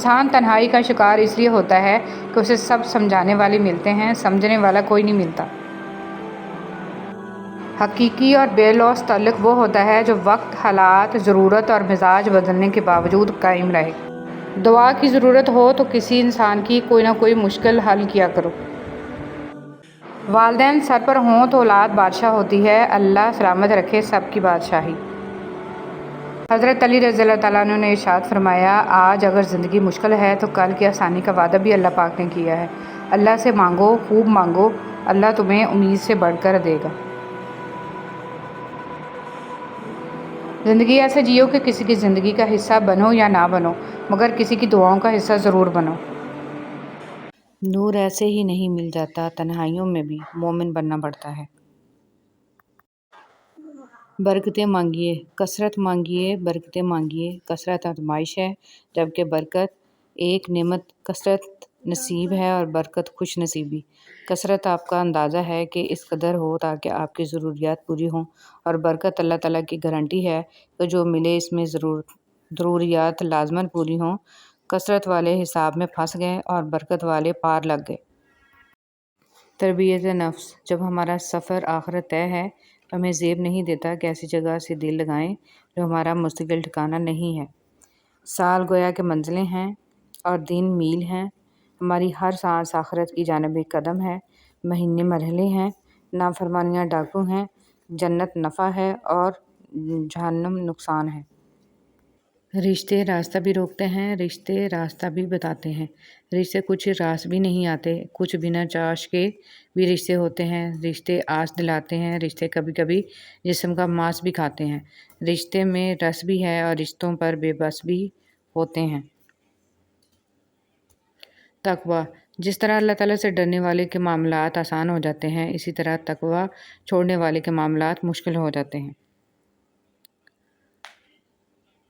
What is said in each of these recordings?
انسان تنہائی کا شکار اس لیے ہوتا ہے کہ اسے سب سمجھانے والے ملتے ہیں، سمجھنے والا کوئی نہیں ملتا۔ حقیقی اور بے لوث تعلق وہ ہوتا ہے جو وقت، حالات، ضرورت اور مزاج بدلنے کے باوجود قائم رہے۔ دعا کی ضرورت ہو تو کسی انسان کی کوئی نہ کوئی مشکل حل کیا کرو۔ والدین سر پر ہوں تو اولاد بادشاہ ہوتی ہے۔ اللہ سلامت رکھے سب کی بادشاہی۔ حضرت علی رضی اللہ تعالیٰ عنہ نے ارشاد فرمایا، آج اگر زندگی مشکل ہے تو کل کی آسانی کا وعدہ بھی اللہ پاک نے کیا ہے۔ اللہ سے مانگو، خوب مانگو، اللہ تمہیں امید سے بڑھ کر دے گا۔ زندگی ایسے جیو کہ کسی کی زندگی کا حصہ بنو یا نہ بنو، مگر کسی کی دعاؤں کا حصہ ضرور بنو۔ نور ایسے ہی نہیں مل جاتا، تنہائیوں میں بھی مومن بننا پڑتا ہے۔ برکتیں مانگیے، کثرت مانگیے، برکتیں مانگیے۔ کثرت آزمائش ہے، جبکہ برکت ایک نعمت کثرت نصیب ہے اور برکت خوش نصیبی۔ کثرت آپ کا اندازہ ہے کہ اس قدر ہو تاکہ آپ کی ضروریات پوری ہوں، اور برکت اللہ تعالیٰ کی گارنٹی ہے کہ جو ملے اس میں ضروریات لازماً پوری ہوں۔ کثرت والے حساب میں پھنس گئے اور برکت والے پار لگ گئے۔ تربیت نفس۔ جب ہمارا سفر آخرت طے ہے تو ہمیں زیب نہیں دیتا کہ ایسی جگہ سے دل لگائیں جو ہمارا مستقل ٹھکانہ نہیں ہے۔ سال گویا کہ منزلیں ہیں اور دن میل ہیں۔ ہماری ہر سانس آخرت کی جانب ایک قدم ہے۔ مہینے مرحلے ہیں، نافرمانیاں ڈاکو ہیں، جنت نفع ہے اور جہنم نقصان ہے۔ رشتے راستہ بھی روکتے ہیں، رشتے راستہ بھی بتاتے ہیں۔ رشتے کچھ راس بھی نہیں آتے، کچھ بنا چاش کے بھی رشتے ہوتے ہیں۔ رشتے آس دلاتے ہیں، رشتے کبھی کبھی جسم کا ماس بھی کھاتے ہیں۔ رشتے میں رس بھی ہے اور رشتوں پر بے بس بھی ہوتے ہیں۔ تقویٰ۔ جس طرح اللہ تعالیٰ سے ڈرنے والے کے معاملات آسان ہو جاتے ہیں، اسی طرح تقویٰ چھوڑنے والے کے معاملات مشکل ہو جاتے ہیں۔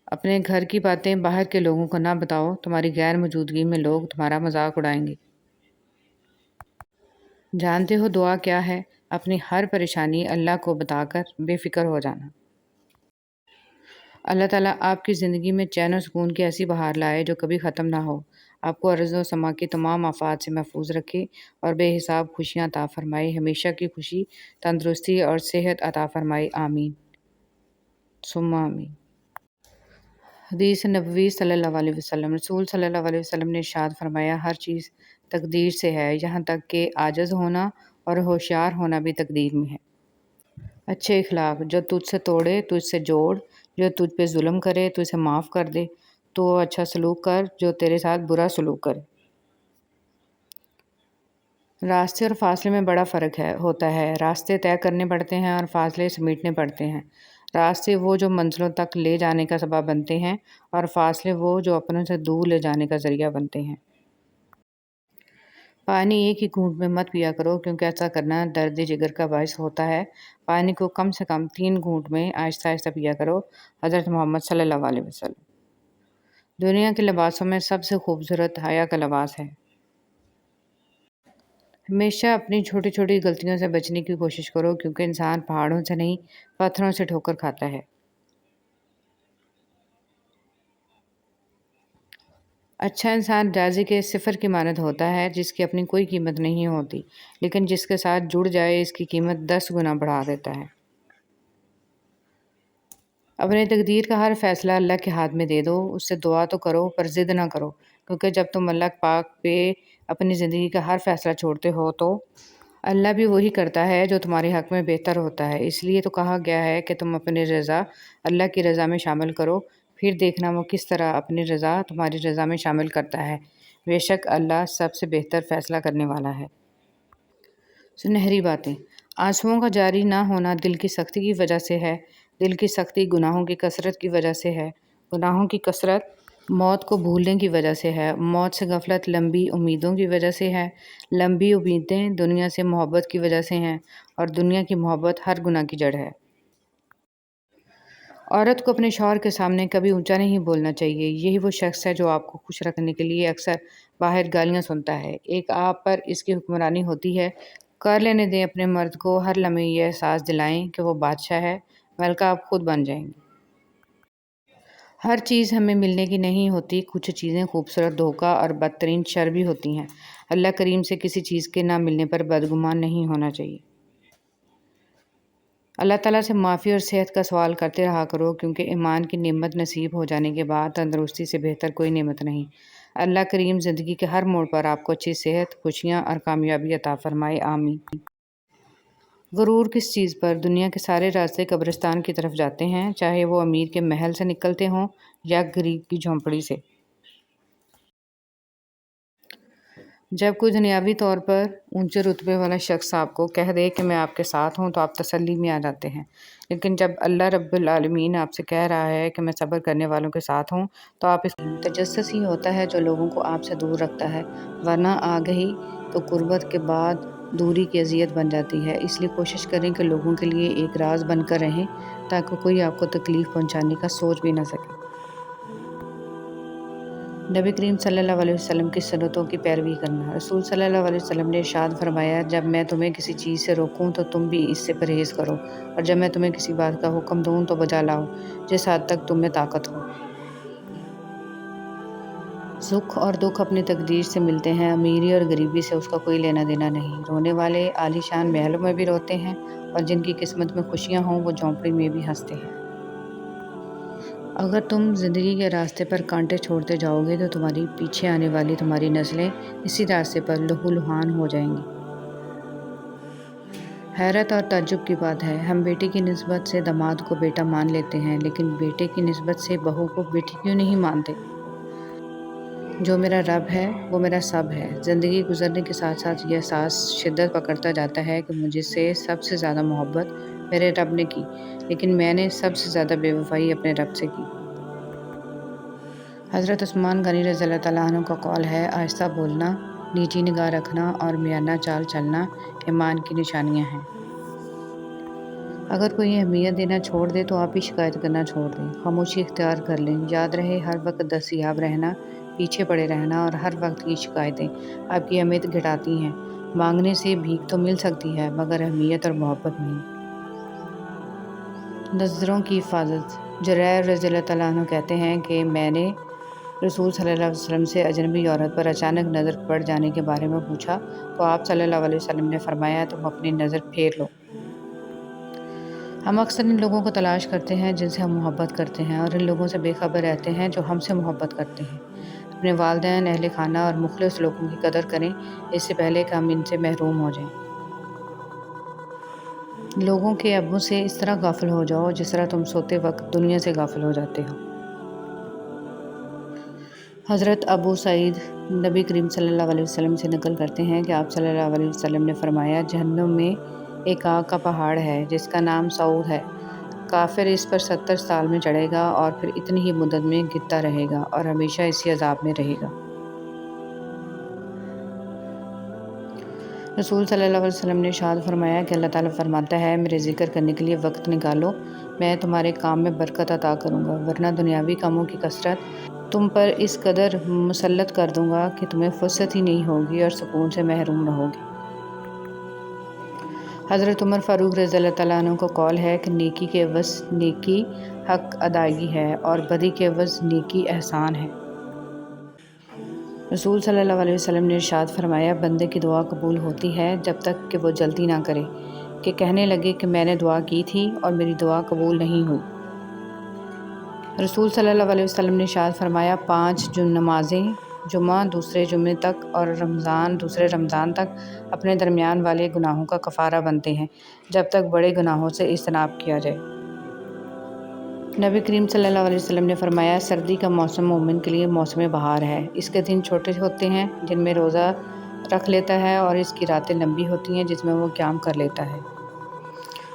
اپنے گھر کی باتیں باہر کے لوگوں کو نہ بتاؤ، تمہاری غیر موجودگی میں لوگ تمہارا مذاق اڑائیں گے۔ جانتے ہو دعا کیا ہے؟ اپنی ہر پریشانی اللہ کو بتا کر بے فکر ہو جانا۔ اللہ تعالیٰ آپ کی زندگی میں چین و سکون کی ایسی بہار لائے جو کبھی ختم نہ ہو، آپ کو ارض و سما کی تمام آفات سے محفوظ رکھے اور بے حساب خوشیاں عطا فرمائے، ہمیشہ کی خوشی، تندرستی اور صحت عطا فرمائے، آمین ثم آمین۔ حدیث نبوی صلی اللہ علیہ وسلم۔ رسول صلی اللہ علیہ وسلم نے ارشاد فرمایا، ہر چیز تقدیر سے ہے، یہاں تک کہ عاجز ہونا اور ہوشیار ہونا بھی تقدیر میں ہے۔ اچھے اخلاق۔ جو تجھ سے توڑے تجھ سے جوڑ، جو تجھ پہ ظلم کرے تو اسے معاف کر دے، تو اچھا سلوک کر جو تیرے ساتھ برا سلوک کرے۔ راستے اور فاصلے میں بڑا فرق ہوتا ہے۔ راستے طے کرنے پڑتے ہیں اور فاصلے سمیٹنے پڑتے ہیں۔ راستے وہ جو منزلوں تک لے جانے کا سبب بنتے ہیں اور فاصلے وہ جو اپنوں سے دور لے جانے کا ذریعہ بنتے ہیں۔ پانی ایک ہی گھونٹ میں مت پیا کرو، کیونکہ ایسا کرنا درد جگر کا باعث ہوتا ہے۔ پانی کو کم سے کم 3 گھونٹ میں آہستہ آہستہ پیا کرو۔ حضرت محمد صلی اللہ علیہ وسلم۔ دنیا کے لباسوں میں سب سے خوبصورت حیا کا لباس ہے۔ ہمیشہ اپنی چھوٹی چھوٹی غلطیوں سے بچنے کی کوشش کرو، کیونکہ انسان پہاڑوں سے نہیں پتھروں سے ٹھوکر کھاتا ہے۔ اچھا انسان راضی کے صفر کی مانند ہوتا ہے، جس کی اپنی کوئی قیمت نہیں ہوتی، لیکن جس کے ساتھ جڑ جائے اس کی قیمت 10 گنا بڑھا دیتا ہے۔ اپنے تقدیر کا ہر فیصلہ اللہ کے ہاتھ میں دے دو، اس سے دعا تو کرو پر ضد نہ کرو، کیونکہ جب تم اللہ پاک پہ اپنی زندگی کا ہر فیصلہ چھوڑتے ہو تو اللہ بھی وہی کرتا ہے جو تمہارے حق میں بہتر ہوتا ہے۔ اس لیے تو کہا گیا ہے کہ تم اپنی رضا اللہ کی رضا میں شامل کرو، پھر دیکھنا وہ کس طرح اپنی رضا تمہاری رضا میں شامل کرتا ہے، بے شک اللہ سب سے بہتر فیصلہ کرنے والا ہے۔ سنہری باتیں۔ آنسوؤں کا جاری نہ ہونا دل کی سختی کی وجہ سے ہے، دل کی سختی گناہوں کی کثرت کی وجہ سے ہے، گناہوں کی کثرت موت کو بھولنے کی وجہ سے ہے، موت سے غفلت لمبی امیدوں کی وجہ سے ہے، لمبی امیدیں دنیا سے محبت کی وجہ سے ہیں، اور دنیا کی محبت ہر گناہ کی جڑ ہے۔ عورت کو اپنے شوہر کے سامنے کبھی اونچا نہیں بولنا چاہیے، یہی وہ شخص ہے جو آپ کو خوش رکھنے کے لیے اکثر باہر گالیاں سنتا ہے۔ ایک آپ پر اس کی حکمرانی ہوتی ہے۔ کر لینے دیں، اپنے مرد کو ہر لمحے یہ احساس دلائیں کہ وہ بادشاہ ہے، ملکہ آپ خود بن جائیں گے۔ ہر چیز ہمیں ملنے کی نہیں ہوتی، کچھ چیزیں خوبصورت دھوکہ اور بدترین شر بھی ہوتی ہیں۔ اللہ کریم سے کسی چیز کے نہ ملنے پر بدگمان نہیں ہونا چاہیے۔ اللہ تعالیٰ سے معافی اور صحت کا سوال کرتے رہا کرو، کیونکہ ایمان کی نعمت نصیب ہو جانے کے بعد تندرستی سے بہتر کوئی نعمت نہیں۔ اللہ کریم زندگی کے ہر موڑ پر آپ کو اچھی صحت، خوشیاں اور کامیابی عطا فرمائے، آمین۔ غرور کس چیز پر؟ دنیا کے سارے راستے قبرستان کی طرف جاتے ہیں، چاہے وہ امیر کے محل سے نکلتے ہوں یا غریب کی جھونپڑی سے۔ جب کوئی دنیاوی طور پر اونچے رتبے والا شخص آپ کو کہہ دے کہ میں آپ کے ساتھ ہوں تو آپ تسلی میں آ جاتے ہیں، لیکن جب اللہ رب العالمین آپ سے کہہ رہا ہے کہ میں صبر کرنے والوں کے ساتھ ہوں تو آپ اس تجسس ہی ہوتا ہے جو لوگوں کو آپ سے دور رکھتا ہے، ورنہ آ گئی تو قربت کے بعد دوری کی اذیت بن جاتی ہے۔ اس لیے کوشش کریں کہ لوگوں کے لیے ایک راز بن کر رہیں تاکہ کوئی آپ کو تکلیف پہنچانے کا سوچ بھی نہ سکے۔ نبی کریم صلی اللہ علیہ وسلم کی سنتوں کی پیروی کرنا۔ رسول صلی اللہ علیہ وسلم نے ارشاد فرمایا، جب میں تمہیں کسی چیز سے روکوں تو تم بھی اس سے پرہیز کرو، اور جب میں تمہیں کسی بات کا حکم دوں تو بجا لاؤ جس حد تک تم میں طاقت ہو۔ سکھ اور دکھ اپنی تقدیر سے ملتے ہیں، امیری اور غریبی سے اس کا کوئی لینا دینا نہیں۔ رونے والے عالی شان محلوں میں بھی روتے ہیں، اور جن کی قسمت میں خوشیاں ہوں وہ جھونپڑی میں بھی ہنستے ہیں۔ اگر تم زندگی کے راستے پر کانٹے چھوڑتے جاؤ گے تو تمہاری پیچھے آنے والی تمہاری نسلیں اسی راستے پر لہو لہان ہو جائیں گی۔ حیرت اور تعجب کی بات ہے، ہم بیٹے کی نسبت سے داماد کو بیٹا مان لیتے ہیں، لیکن بیٹے کی نسبت سے بہو کو بیٹی کیوں نہیں مانتے؟ جو میرا رب ہے وہ میرا سب ہے۔ زندگی گزرنے کے ساتھ ساتھ یہ احساس شدت پکڑتا جاتا ہے کہ مجھ سے سب سے زیادہ محبت میرے رب نے کی، لیکن میں نے سب سے زیادہ بے وفائی اپنے رب سے کی۔ حضرت عثمان غنی رضی اللہ تعالیٰ عنہ کا قول ہے، آہستہ بولنا، نیچی نگاہ رکھنا اور میانہ چال چلنا ایمان کی نشانیاں ہیں۔ اگر کوئی اہمیت دینا چھوڑ دے تو آپ بھی شکایت کرنا چھوڑ دیں، خاموشی اختیار کر لیں۔ یاد رہے، ہر وقت دستیاب رہنا، پیچھے پڑے رہنا اور ہر وقت کی شکایتیں آپ کی اہمیت گھٹاتی ہیں۔ مانگنے سے بھیک تو مل سکتی ہے مگر اہمیت اور محبت نہیں۔ نظروں کی حفاظت۔ جریر رضی اللہ تعالیٰ عنہ کہتے ہیں کہ میں نے رسول صلی اللہ علیہ وسلم سے اجنبی عورت پر اچانک نظر پڑ جانے کے بارے میں پوچھا تو آپ صلی اللہ علیہ وسلم نے فرمایا، تم اپنی نظر پھیر لو۔ ہم اکثر ان لوگوں کو تلاش کرتے ہیں جن سے ہم محبت کرتے ہیں، اور ان لوگوں سے بے خبر رہتے ہیں جو ہم سے محبت کرتے ہیں۔ اپنے والدین، اہل خانہ اور مخلص لوگوں کی قدر کریں، اس سے پہلے کہ ہم ان سے محروم ہو جائیں۔ لوگوں کے عیبوں سے اس طرح غافل ہو جاؤ جس طرح تم سوتے وقت دنیا سے غافل ہو جاتے ہو۔ حضرت ابو سعید نبی کریم صلی اللہ علیہ وسلم سے نقل کرتے ہیں کہ آپ صلی اللہ علیہ وسلم نے فرمایا، جہنم میں ایک آگ کا پہاڑ ہے جس کا نام سعود ہے، کافر اس پر 70 سال میں چڑھے گا اور پھر اتنی ہی مدت میں گرتا رہے گا اور ہمیشہ اسی عذاب میں رہے گا۔ رسول صلی اللہ علیہ وسلم نے ارشاد فرمایا کہ اللہ تعالیٰ فرماتا ہے، میرے ذکر کرنے کے لیے وقت نکالو، میں تمہارے کام میں برکت عطا کروں گا، ورنہ دنیاوی کاموں کی کثرت تم پر اس قدر مسلط کر دوں گا کہ تمہیں فرصت ہی نہیں ہوگی اور سکون سے محروم رہو گے۔ حضرت عمر فاروق رضی اللہ تعالیٰ عنہ کا قول ہے کہ نیکی کے عوض نیکی حق ادائیگی ہے اور بدی کے عوض نیکی احسان ہے۔ رسول صلی اللہ علیہ وسلم نے ارشاد فرمایا، بندے کی دعا قبول ہوتی ہے جب تک کہ وہ جلدی نہ کرے کہ کہنے لگے کہ میں نے دعا کی تھی اور میری دعا قبول نہیں ہوئی۔ رسول صلی اللہ علیہ وسلم نے ارشاد فرمایا، 5 نمازیں جمعہ دوسرے جمعے تک اور رمضان دوسرے رمضان تک اپنے درمیان والے گناہوں کا کفارہ بنتے ہیں جب تک بڑے گناہوں سے اجتناب کیا جائے۔ نبی کریم صلی اللہ علیہ وسلم نے فرمایا، سردی کا موسم مومن کے لیے موسم بہار ہے، اس کے دن چھوٹے ہوتے ہیں جن میں روزہ رکھ لیتا ہے اور اس کی راتیں لمبی ہوتی ہیں جس میں وہ قیام کر لیتا ہے۔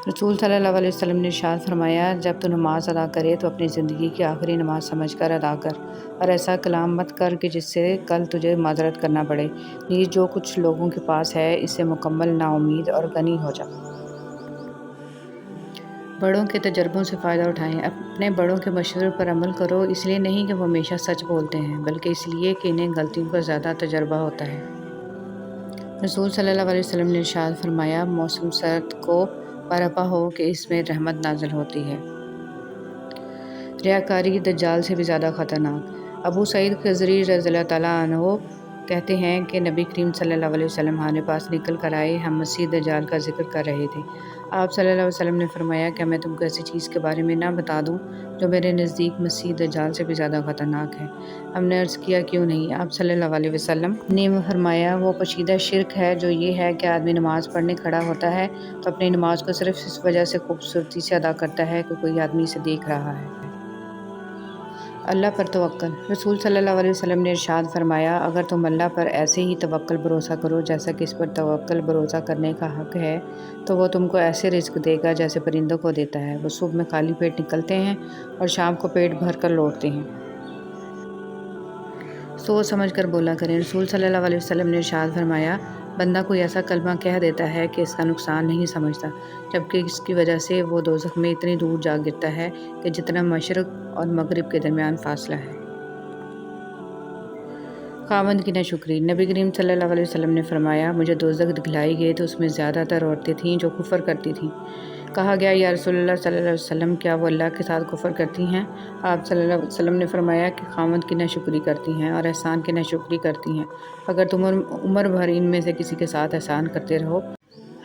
رسول صلی اللہ علیہ وسلم نے ارشاد فرمایا، جب تو نماز ادا کرے تو اپنی زندگی کی آخری نماز سمجھ کر ادا کر، اور ایسا کلام مت کر کہ جس سے کل تجھے معذرت کرنا پڑے، نیز جو کچھ لوگوں کے پاس ہے اس سے مکمل نا امید اور غنی ہو جا۔ بڑوں کے تجربوں سے فائدہ اٹھائیں، اپنے بڑوں کے مشورے پر عمل کرو، اس لیے نہیں کہ وہ ہمیشہ سچ بولتے ہیں بلکہ اس لیے کہ انہیں غلطیوں کا زیادہ تجربہ ہوتا ہے۔ رسول صلی اللہ علیہ وسلم نے ارشاد فرمایا، موسم سرد کو برپا ہو کہ اس میں رحمت نازل ہوتی ہے۔ ریاکاری دجال سے بھی زیادہ خطرناک۔ ابو سعید خضری رضی اللہ تعالیٰ عنہ کہتے ہیں کہ نبی کریم صلی اللہ علیہ وسلم ہمارے پاس نکل کر آئے، ہم مسیح دجال کا ذکر کر رہے تھے۔ آپ صلی اللہ علیہ وسلم نے فرمایا، کیا میں تم کو ایسی چیز کے بارے میں نہ بتا دوں جو میرے نزدیک مسیح دجال سے بھی زیادہ خطرناک ہے؟ ہم نے عرض کیا، کیوں نہیں؟ آپ صلی اللہ علیہ وسلم نے فرمایا، وہ پوشیدہ شرک ہے جو یہ ہے کہ آدمی نماز پڑھنے کھڑا ہوتا ہے تو اپنی نماز کو صرف اس وجہ سے خوبصورتی سے ادا کرتا ہے کہ کوئی آدمی اسے دیکھ رہا ہے۔ اللہ پر توکل۔ رسول صلی اللہ علیہ وسلم نے ارشاد فرمایا، اگر تم اللہ پر ایسے ہی توکل بھروسہ کرو جیسا کہ اس پر توکل بھروسہ کرنے کا حق ہے، تو وہ تم کو ایسے رزق دے گا جیسے پرندوں کو دیتا ہے۔ وہ صبح میں خالی پیٹ نکلتے ہیں اور شام کو پیٹ بھر کر لوٹتے ہیں۔ سوچ سمجھ کر بولا کریں۔ رسول صلی اللہ علیہ وسلم نے ارشاد فرمایا، بندہ کوئی ایسا کلمہ کہہ دیتا ہے کہ اس کا نقصان نہیں سمجھتا، جبکہ اس کی وجہ سے وہ دوزخ میں اتنی دور جا گرتا ہے کہ جتنا مشرق اور مغرب کے درمیان فاصلہ ہے۔ خاوند کی ناشکری۔ نبی کریم صلی اللہ علیہ وسلم نے فرمایا، مجھے دوزخ دکھلائی گئی تو اس میں زیادہ تر عورتیں تھیں جو کفر کرتی تھیں۔ کہا گیا، یا رسول اللہ صلی اللہ علیہ وسلم، کیا وہ اللہ کے ساتھ کفر کرتی ہیں؟ آپ صلی اللہ علیہ وسلم نے فرمایا کہ خاوند کی ناشکری کرتی ہیں اور احسان کی ناشکری کرتی ہیں۔ اگر تم عمر بھر ان میں سے کسی کے ساتھ احسان کرتے رہو۔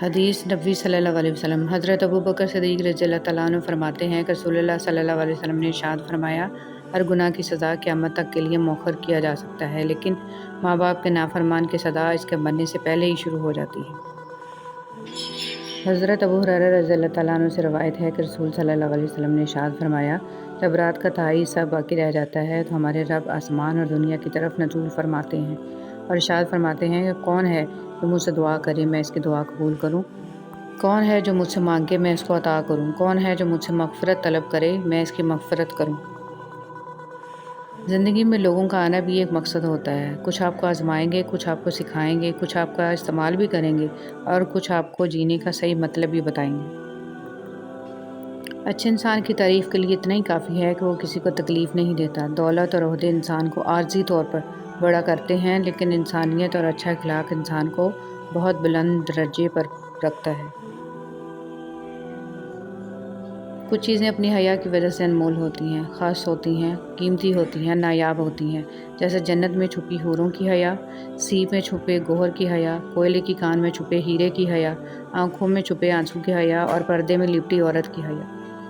حدیث نبوی صلی اللہ علیہ وسلم۔ حضرت ابوبکر صدیق رضی اللہ تعالیٰ عنہ فرماتے ہیں کہ رسول اللہ صلی اللہ علیہ وسلم نے ارشاد فرمایا، ہر گناہ کی سزا قیامت تک کے لیے مؤخر کیا جا سکتا ہے، لیکن ماں باپ کے نافرمان کی سزا اس کے بننے سے پہلے ہی شروع ہو جاتی ہے۔ حضرت ابو ہریرہ رضی اللہ تعالیٰ عنہ سے روایت ہے کہ رسول صلی اللہ علیہ وسلم نے ارشاد فرمایا، جب رات کا تہائی حصہ باقی رہ جاتا ہے تو ہمارے رب آسمان اور دنیا کی طرف نزول فرماتے ہیں اور ارشاد فرماتے ہیں کہ کون ہے جو مجھ سے دعا کرے میں اس کی دعا قبول کروں؟ کون ہے جو مجھ سے مانگے میں اس کو عطا کروں؟ کون ہے جو مجھ سے مغفرت طلب کرے میں اس کی مغفرت کروں؟ زندگی میں لوگوں کا آنا بھی ایک مقصد ہوتا ہے۔ کچھ آپ کو آزمائیں گے، کچھ آپ کو سکھائیں گے، کچھ آپ کا استعمال بھی کریں گے اور کچھ آپ کو جینے کا صحیح مطلب بھی بتائیں گے۔ اچھے انسان کی تعریف کے لیے اتنا ہی کافی ہے کہ وہ کسی کو تکلیف نہیں دیتا۔ دولت اور عہدے انسان کو عارضی طور پر بڑا کرتے ہیں، لیکن انسانیت اور اچھا اخلاق انسان کو بہت بلند درجے پر رکھتا ہے۔ کچھ چیزیں اپنی حیا کی وجہ سے انمول ہوتی ہیں، خاص ہوتی ہیں، قیمتی ہوتی ہیں، نایاب ہوتی ہیں، جیسے جنت میں چھپی حوروں کی حیا، سیپ میں چھپے گوہر کی حیا، کوئلے کی کان میں چھپے ہیرے کی حیا، آنکھوں میں چھپے آنسو کی حیا اور پردے میں لپٹی عورت کی حیا۔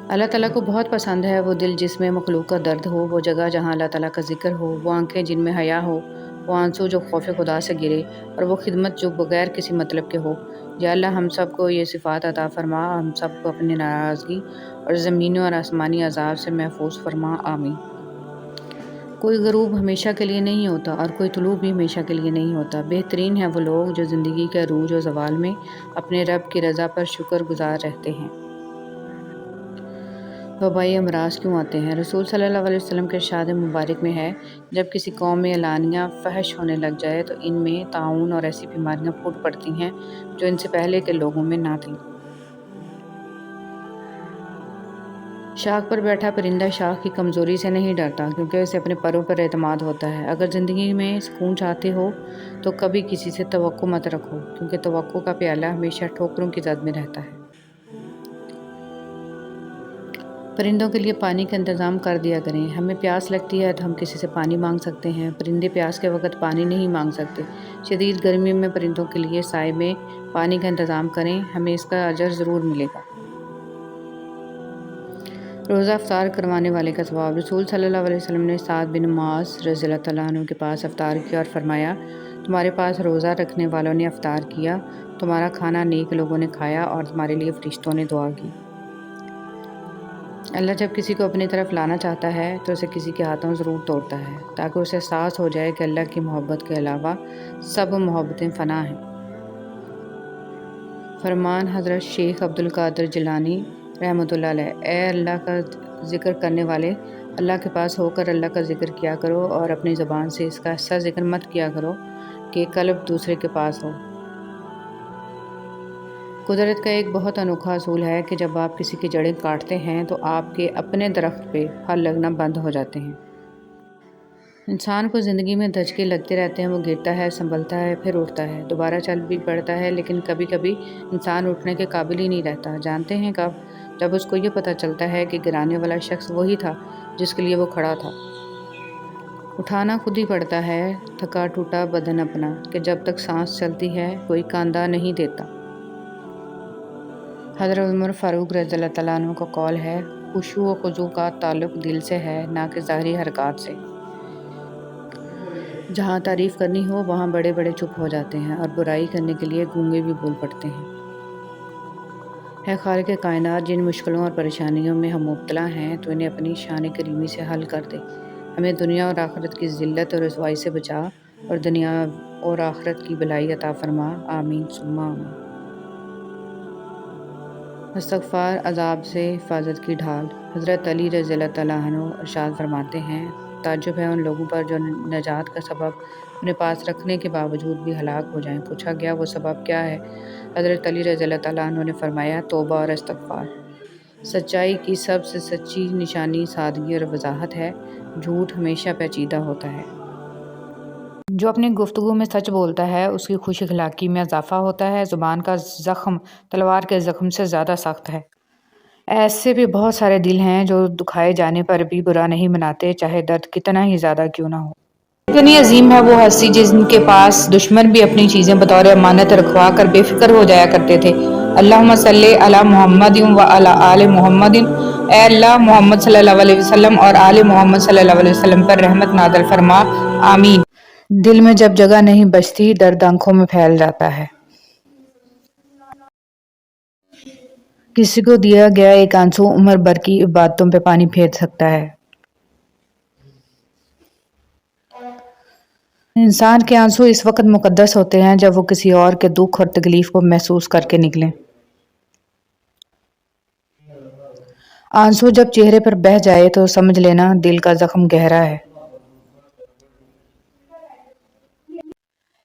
اللہ تعالیٰ کو بہت پسند ہے وہ دل جس میں مخلوق کا درد ہو، وہ جگہ جہاں اللہ تعالیٰ کا ذکر ہو، وہ آنکھیں جن میں حیا ہو، وہ آنسو جو خوف خدا سے گرے، اور وہ خدمت جو بغیر کسی مطلب کے ہو۔ یا اللہ ہم سب کو یہ صفات عطا فرما، ہم سب کو اپنی ناراضگی اور زمینی اور آسمانی عذاب سے محفوظ فرما، آمین۔ کوئی غروب ہمیشہ کے لیے نہیں ہوتا اور کوئی طلوع بھی ہمیشہ کے لیے نہیں ہوتا۔ بہترین ہیں وہ لوگ جو زندگی کے عروج و زوال میں اپنے رب کی رضا پر شکر گزار رہتے ہیں۔ وبائی امراض کیوں آتے ہیں؟ رسول صلی اللہ علیہ وسلم کے ارشاد مبارک میں ہے، جب کسی قوم میں اعلانیہ فحش ہونے لگ جائے تو ان میں طاعون اور ایسی بیماریاں پھوٹ پڑتی ہیں جو ان سے پہلے کے لوگوں میں نہ تھیں۔ شاخ پر بیٹھا پرندہ شاخ کی کمزوری سے نہیں ڈرتا، کیونکہ اسے اپنے پروں پر اعتماد ہوتا ہے۔ اگر زندگی میں سکون چاہتے ہو تو کبھی کسی سے توقع مت رکھو، کیونکہ توقع کا پیالہ ہمیشہ ٹھوکروں کی زد میں رہتا ہے۔ پرندوں کے لیے پانی کا انتظام کر دیا کریں۔ ہمیں پیاس لگتی ہے تو ہم کسی سے پانی مانگ سکتے ہیں، پرندے پیاس کے وقت پانی نہیں مانگ سکتے۔ شدید گرمی میں پرندوں کے لیے سائے میں پانی کا انتظام کریں، ہمیں اس کا اجر ضرور ملے گا۔ روزہ افطار کروانے والے کا ثواب۔ رسول صلی اللہ علیہ وسلم نے سعد بن معاذ رضی اللہ تعالیٰ عنہ کے پاس افطار کیا اور فرمایا، تمہارے پاس روزہ رکھنے والوں نے افطار کیا، تمہارا کھانا نیک لوگوں نے کھایا اور تمہارے لیے فرشتوں نے دعا کی۔ اللہ جب کسی کو اپنی طرف لانا چاہتا ہے تو اسے کسی کے ہاتھوں ضرور توڑتا ہے، تاکہ اسے احساس ہو جائے کہ اللہ کی محبت کے علاوہ سب محبتیں فنا ہیں۔ فرمان حضرت شیخ عبد القادر جیلانی رحمۃ اللہ علیہ، اے اللہ کا ذکر کرنے والے، اللہ کے پاس ہو کر اللہ کا ذکر کیا کرو اور اپنی زبان سے اس کا ایسا ذکر مت کیا کرو کہ قلب دوسرے کے پاس ہو۔ قدرت کا ایک بہت انوکھا اصول ہے کہ جب آپ کسی کی جڑیں کاٹتے ہیں تو آپ کے اپنے درخت پہ پھل لگنا بند ہو جاتے ہیں۔ انسان کو زندگی میں دھچکے لگتے رہتے ہیں، وہ گرتا ہے، سنبھلتا ہے، پھر اٹھتا ہے، دوبارہ چل بھی پڑتا ہے، لیکن کبھی کبھی انسان اٹھنے کے قابل ہی نہیں رہتا۔ جانتے ہیں کب؟ جب اس کو یہ پتہ چلتا ہے کہ گرانے والا شخص وہی تھا جس کے لیے وہ کھڑا تھا۔ اٹھانا خود ہی پڑتا ہے تھکا ٹوٹا بدن اپنا، کہ جب تک سانس چلتی ہے کوئی کاندھا نہیں دیتا۔ حضرت عمر فاروق رضی اللہ تعالیٰ عنہ کا قول ہے، خشوع و خضوع کا تعلق دل سے ہے، نہ کہ ظاہری حرکات سے۔ جہاں تعریف کرنی ہو وہاں بڑے بڑے چپ ہو جاتے ہیں اور برائی کرنے کے لیے گونگے بھی بول پڑتے ہیں۔ ہے خالق کائنات، جن مشکلوں اور پریشانیوں میں ہم مبتلا ہیں تو انہیں اپنی شان کریمی سے حل کر دے۔ ہمیں دنیا اور آخرت کی ذلت اور رسوائی سے بچا اور دنیا اور آخرت کی بھلائی عطا فرما، آمین ثم آمین۔ استغفار عذاب سے حفاظت کی ڈھال۔ حضرت علی رضی اللہ تعالیٰ عنہ ارشاد فرماتے ہیں، تعجب ہے ان لوگوں پر جو نجات کا سبب اپنے پاس رکھنے کے باوجود بھی ہلاک ہو جائیں۔ پوچھا گیا وہ سبب کیا ہے؟ حضرت علی رضی اللہ تعالیٰ عنہ نے فرمایا، توبہ اور استغفار۔ سچائی کی سب سے سچی نشانی سادگی اور وضاحت ہے۔ جھوٹ ہمیشہ پیچیدہ ہوتا ہے۔ جو اپنی گفتگو میں سچ بولتا ہے اس کی خوش اخلاقی میں اضافہ ہوتا ہے۔ زبان کا زخم تلوار کے زخم سے زیادہ سخت ہے۔ ایسے بھی بہت سارے دل ہیں جو دکھائے جانے پر بھی برا نہیں مناتے، چاہے درد کتنا ہی زیادہ کیوں نہ ہو۔ اتنی عظیم ہے وہ ہستی جن کے پاس دشمن بھی اپنی چیزیں بطور امانت رکھوا کر بے فکر ہو جایا کرتے تھے۔ اللہم صلی علی محمد و علی آل محمد، اے اللہ محمد صلی اللہ علیہ وسلم اور آل محمد صلی اللہ علیہ وسلم پر رحمت نازل فرما، آمین۔ دل میں جب جگہ نہیں بچتی درد آنکھوں میں پھیل جاتا ہے۔ کسی کو دیا گیا ایک آنسو عمر بھر کی عبادتوں پہ پانی پھیر سکتا ہے۔ انسان کے آنسو اس وقت مقدس ہوتے ہیں جب وہ کسی اور کے دکھ اور تکلیف کو محسوس کر کے نکلیں۔ آنسو جب چہرے پر بہہ جائے تو سمجھ لینا دل کا زخم گہرا ہے۔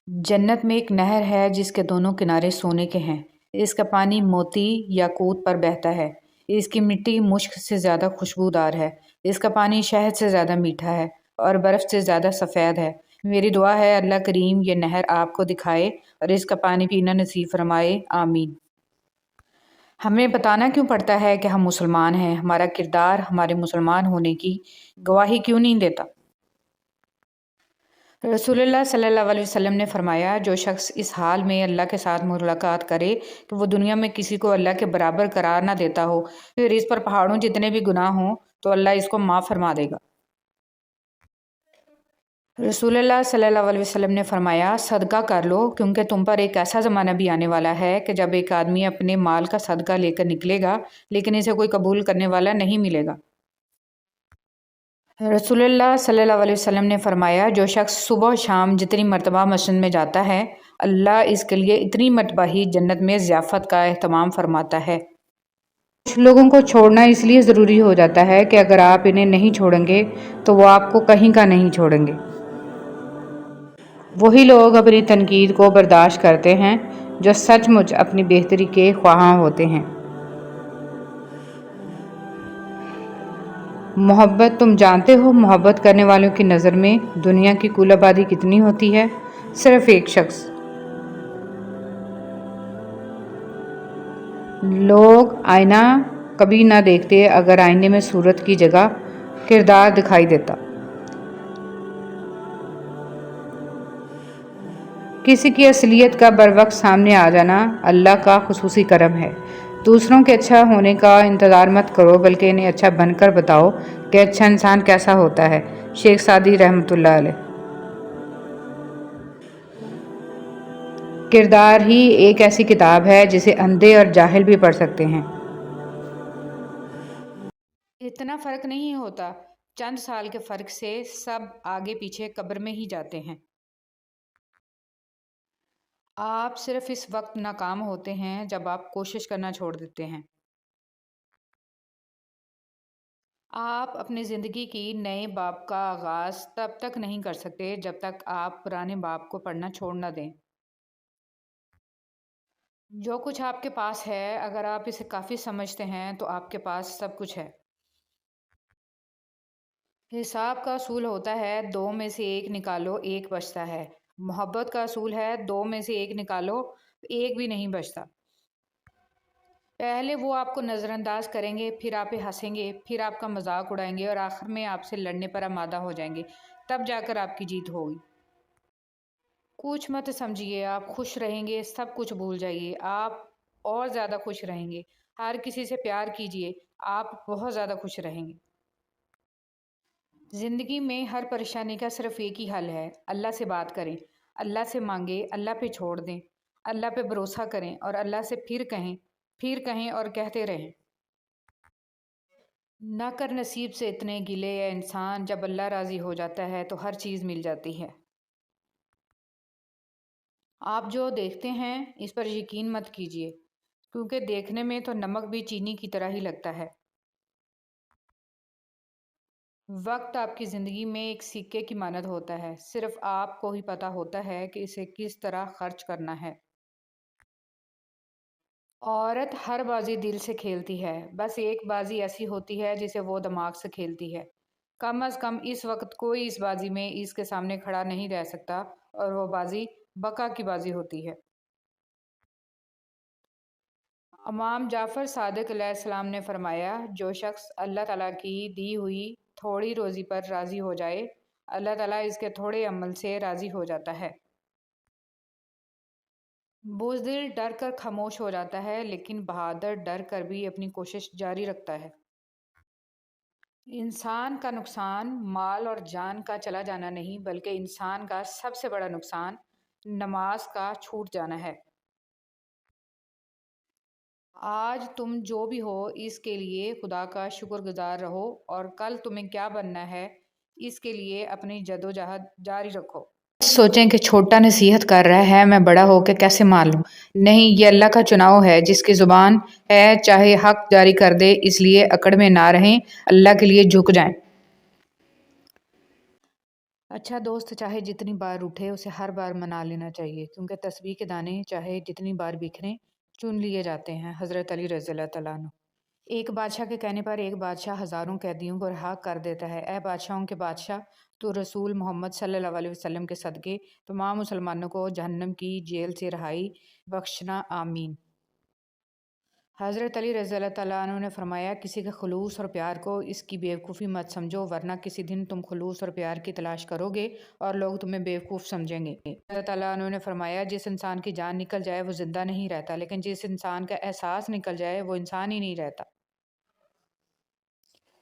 جنت میں ایک نہر ہے جس کے دونوں کنارے سونے کے ہیں۔ اس کا پانی موتی یاقوت پر بہتا ہے۔ اس کی مٹی مشک سے زیادہ خوشبودار ہے۔ اس کا پانی شہد سے زیادہ میٹھا ہے اور برف سے زیادہ سفید ہے۔ میری دعا ہے اللہ کریم یہ نہر آپ کو دکھائے اور اس کا پانی پینا نصیب فرمائے، آمین۔ ہمیں بتانا کیوں پڑتا ہے کہ ہم مسلمان ہیں؟ ہمارا کردار ہمارے مسلمان ہونے کی گواہی کیوں نہیں دیتا؟ رسول اللہ صلی اللہ علیہ وسلم نے فرمایا، جو شخص اس حال میں اللہ کے ساتھ ملاقات کرے کہ وہ دنیا میں کسی کو اللہ کے برابر قرار نہ دیتا ہو، پھر اس پر پہاڑوں جتنے بھی گناہ ہوں تو اللہ اس کو معاف فرما دے گا۔ رسول اللہ صلی اللہ علیہ وسلم نے فرمایا، صدقہ کر لو کیونکہ تم پر ایک ایسا زمانہ بھی آنے والا ہے کہ جب ایک آدمی اپنے مال کا صدقہ لے کر نکلے گا لیکن اسے کوئی قبول کرنے والا نہیں ملے گا۔ رسول اللہ صلی اللہ علیہ وسلم نے فرمایا، جو شخص صبح و شام جتنی مرتبہ مسجد میں جاتا ہے اللہ اس کے لیے اتنی مرتبہ ہی جنت میں ضیافت کا اہتمام فرماتا ہے۔ کچھ لوگوں کو چھوڑنا اس لیے ضروری ہو جاتا ہے کہ اگر آپ انہیں نہیں چھوڑیں گے تو وہ آپ کو کہیں کا نہیں چھوڑیں گے۔ وہی لوگ اپنی تنقید کو برداشت کرتے ہیں جو سچ مچ اپنی بہتری کے خواہاں ہوتے ہیں۔ محبت، تم جانتے ہو محبت کرنے والوں کی نظر میں دنیا کی کل آبادی کتنی ہوتی ہے؟ صرف ایک شخص۔ لوگ آئینہ کبھی نہ دیکھتے اگر آئینے میں صورت کی جگہ کردار دکھائی دیتا۔ کسی کی اصلیت کا بروقت سامنے آ جانا اللہ کا خصوصی کرم ہے۔ دوسروں کے اچھا ہونے کا انتظار مت کرو بلکہ انہیں اچھا بن کر بتاؤ کہ اچھا انسان کیسا ہوتا ہے۔ شیخ سعدی رحمۃ اللہ علیہ۔ کردار ہی ایک ایسی کتاب ہے جسے اندھے اور جاہل بھی پڑھ سکتے ہیں۔ اتنا فرق نہیں ہوتا، چند سال کے فرق سے سب آگے پیچھے قبر میں ہی جاتے ہیں۔ آپ صرف اس وقت ناکام ہوتے ہیں جب آپ کوشش کرنا چھوڑ دیتے ہیں۔ آپ اپنی زندگی کی نئے باب کا آغاز تب تک نہیں کر سکتے جب تک آپ پرانے باب کو پڑھنا چھوڑ نہ دیں۔ جو کچھ آپ کے پاس ہے اگر آپ اسے کافی سمجھتے ہیں تو آپ کے پاس سب کچھ ہے۔ حساب کا اصول ہوتا ہے 2 میں سے 1 نکالو 1 بچتا ہے۔ محبت کا اصول ہے 2 میں سے 1 نکالو 1 بھی نہیں بچتا۔ پہلے وہ آپ کو نظر انداز کریں گے، پھر آپ پہ ہنسیں گے، پھر آپ کا مذاق اڑائیں گے اور آخر میں آپ سے لڑنے پر آمادہ ہو جائیں گے، تب جا کر آپ کی جیت ہوگی۔ کچھ مت سمجھیے، آپ خوش رہیں گے، سب کچھ بھول جائیے، آپ اور زیادہ خوش رہیں گے۔ ہر کسی سے پیار کیجیے، آپ بہت زیادہ خوش رہیں گے۔ زندگی میں ہر پریشانی کا صرف ایک ہی حل ہے، اللہ سے بات کریں، اللہ سے مانگیں، اللہ پہ چھوڑ دیں، اللہ پہ بھروسہ کریں اور اللہ سے پھر کہیں اور کہتے رہیں۔ نہ کر نصیب سے اتنے گلے یا انسان، جب اللہ راضی ہو جاتا ہے تو ہر چیز مل جاتی ہے۔ آپ جو دیکھتے ہیں اس پر یقین مت کیجیے، کیونکہ دیکھنے میں تو نمک بھی چینی کی طرح ہی لگتا ہے۔ وقت آپ کی زندگی میں ایک سکے کی مانند ہوتا ہے، صرف آپ کو ہی پتہ ہوتا ہے کہ اسے کس طرح خرچ کرنا ہے۔ عورت ہر بازی دل سے کھیلتی ہے، بس ایک بازی ایسی ہوتی ہے جسے وہ دماغ سے کھیلتی ہے۔ کم از کم اس وقت کوئی اس بازی میں اس کے سامنے کھڑا نہیں رہ سکتا، اور وہ بازی بقا کی بازی ہوتی ہے۔ امام جعفر صادق علیہ السلام نے فرمایا، جو شخص اللہ تعالیٰ کی دی ہوئی تھوڑی روزی پر راضی ہو جائے، اللہ تعالیٰ اس کے تھوڑے عمل سے راضی ہو جاتا ہے۔ بزدل ڈر کر خاموش ہو جاتا ہے، لیکن بہادر ڈر کر بھی اپنی کوشش جاری رکھتا ہے۔ انسان کا نقصان مال اور جان کا چلا جانا نہیں، بلکہ انسان کا سب سے بڑا نقصان نماز کا چھوٹ جانا ہے۔ آج تم جو بھی ہو اس کے لیے خدا کا شکر گزار رہو، اور کل تمہیں کیا بننا ہے اس کے لیے اپنی جدوجہد جاری رکھو۔ سوچیں کہ چھوٹا نصیحت کر رہا ہے، میں بڑا ہو کے کیسے مان لوں؟ نہیں، یہ اللہ کا چناؤ ہے، جس کی زبان ہے چاہے حق جاری کر دے، اس لیے اکڑ میں نہ رہیں، اللہ کے لیے جھک جائیں۔ اچھا دوست چاہے جتنی بار اٹھے اسے ہر بار منا لینا چاہیے، کیونکہ تسبیح کے دانے چاہے جتنی بار بکھریں چن لیے جاتے ہیں۔ حضرت علی رضی اللہ تعالیٰ عنہ۔ ایک بادشاہ کے کہنے پر ایک بادشاہ ہزاروں قیدیوں کو رہا کر دیتا ہے۔ اے بادشاہوں کے بادشاہ، تو رسول محمد صلی اللہ علیہ وسلم کے صدقے تمام مسلمانوں کو جہنم کی جیل سے رہائی بخشنا، آمین۔ حضرت علی رضی اللہ تعالیٰ عنہ نے فرمایا، کسی کے خلوص اور پیار کو اس کی بیوقوفی مت سمجھو، ورنہ کسی دن تم خلوص اور پیار کی تلاش کرو گے اور لوگ تمہیں بیوقوف سمجھیں گے۔ اللہ تعالیٰ عنہ نے فرمایا، جس انسان کی جان نکل جائے وہ زندہ نہیں رہتا، لیکن جس انسان کا احساس نکل جائے وہ انسان ہی نہیں رہتا۔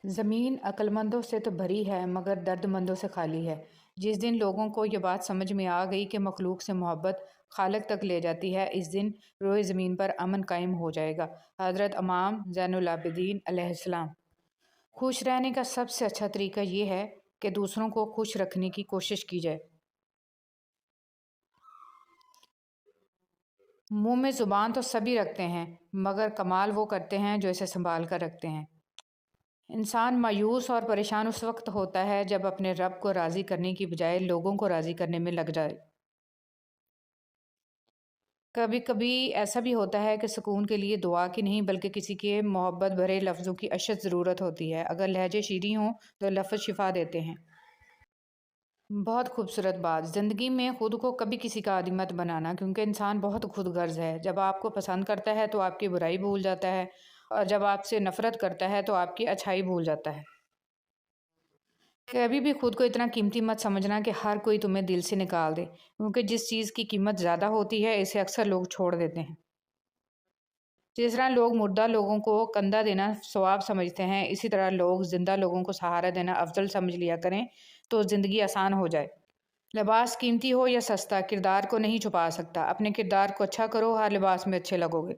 زمین عقل مندوں سے تو بھری ہے مگر درد مندوں سے خالی ہے۔ جس دن لوگوں کو یہ بات سمجھ میں آ گئی کہ مخلوق سے محبت خالق تک لے جاتی ہے، اس دن روئے زمین پر امن قائم ہو جائے گا۔ حضرت امام زین العابدین علیہ السلام۔ خوش رہنے کا سب سے اچھا طریقہ یہ ہے کہ دوسروں کو خوش رکھنے کی کوشش کی جائے۔ منہ میں زبان تو سبھی رکھتے ہیں، مگر کمال وہ کرتے ہیں جو اسے سنبھال کر رکھتے ہیں۔ انسان مایوس اور پریشان اس وقت ہوتا ہے جب اپنے رب کو راضی کرنے کی بجائے لوگوں کو راضی کرنے میں لگ جائے۔ کبھی کبھی ایسا بھی ہوتا ہے کہ سکون کے لیے دعا کی نہیں بلکہ کسی کے محبت بھرے لفظوں کی اشد ضرورت ہوتی ہے۔ اگر لہجے شیریں ہوں تو لفظ شفا دیتے ہیں۔ بہت خوبصورت بات۔ زندگی میں خود کو کبھی کسی کا عادی مت بنانا، کیونکہ انسان بہت خود غرض ہے۔ جب آپ کو پسند کرتا ہے تو آپ کی برائی بھول جاتا ہے، اور جب آپ سے نفرت کرتا ہے تو آپ کی اچھائی بھول جاتا ہے۔ کبھی بھی خود کو اتنا قیمتی مت سمجھنا کہ ہر کوئی تمہیں دل سے نکال دے، کیونکہ جس چیز کی قیمت زیادہ ہوتی ہے اسے اکثر لوگ چھوڑ دیتے ہیں۔ جس طرح لوگ مردہ لوگوں کو کندھا دینا ثواب سمجھتے ہیں، اسی طرح لوگ زندہ لوگوں کو سہارا دینا افضل سمجھ لیا کریں تو زندگی آسان ہو جائے۔ لباس قیمتی ہو یا سستا، کردار کو نہیں چھپا سکتا۔ اپنے کردار کو اچھا کرو، ہر لباس میں اچھے لگو گے۔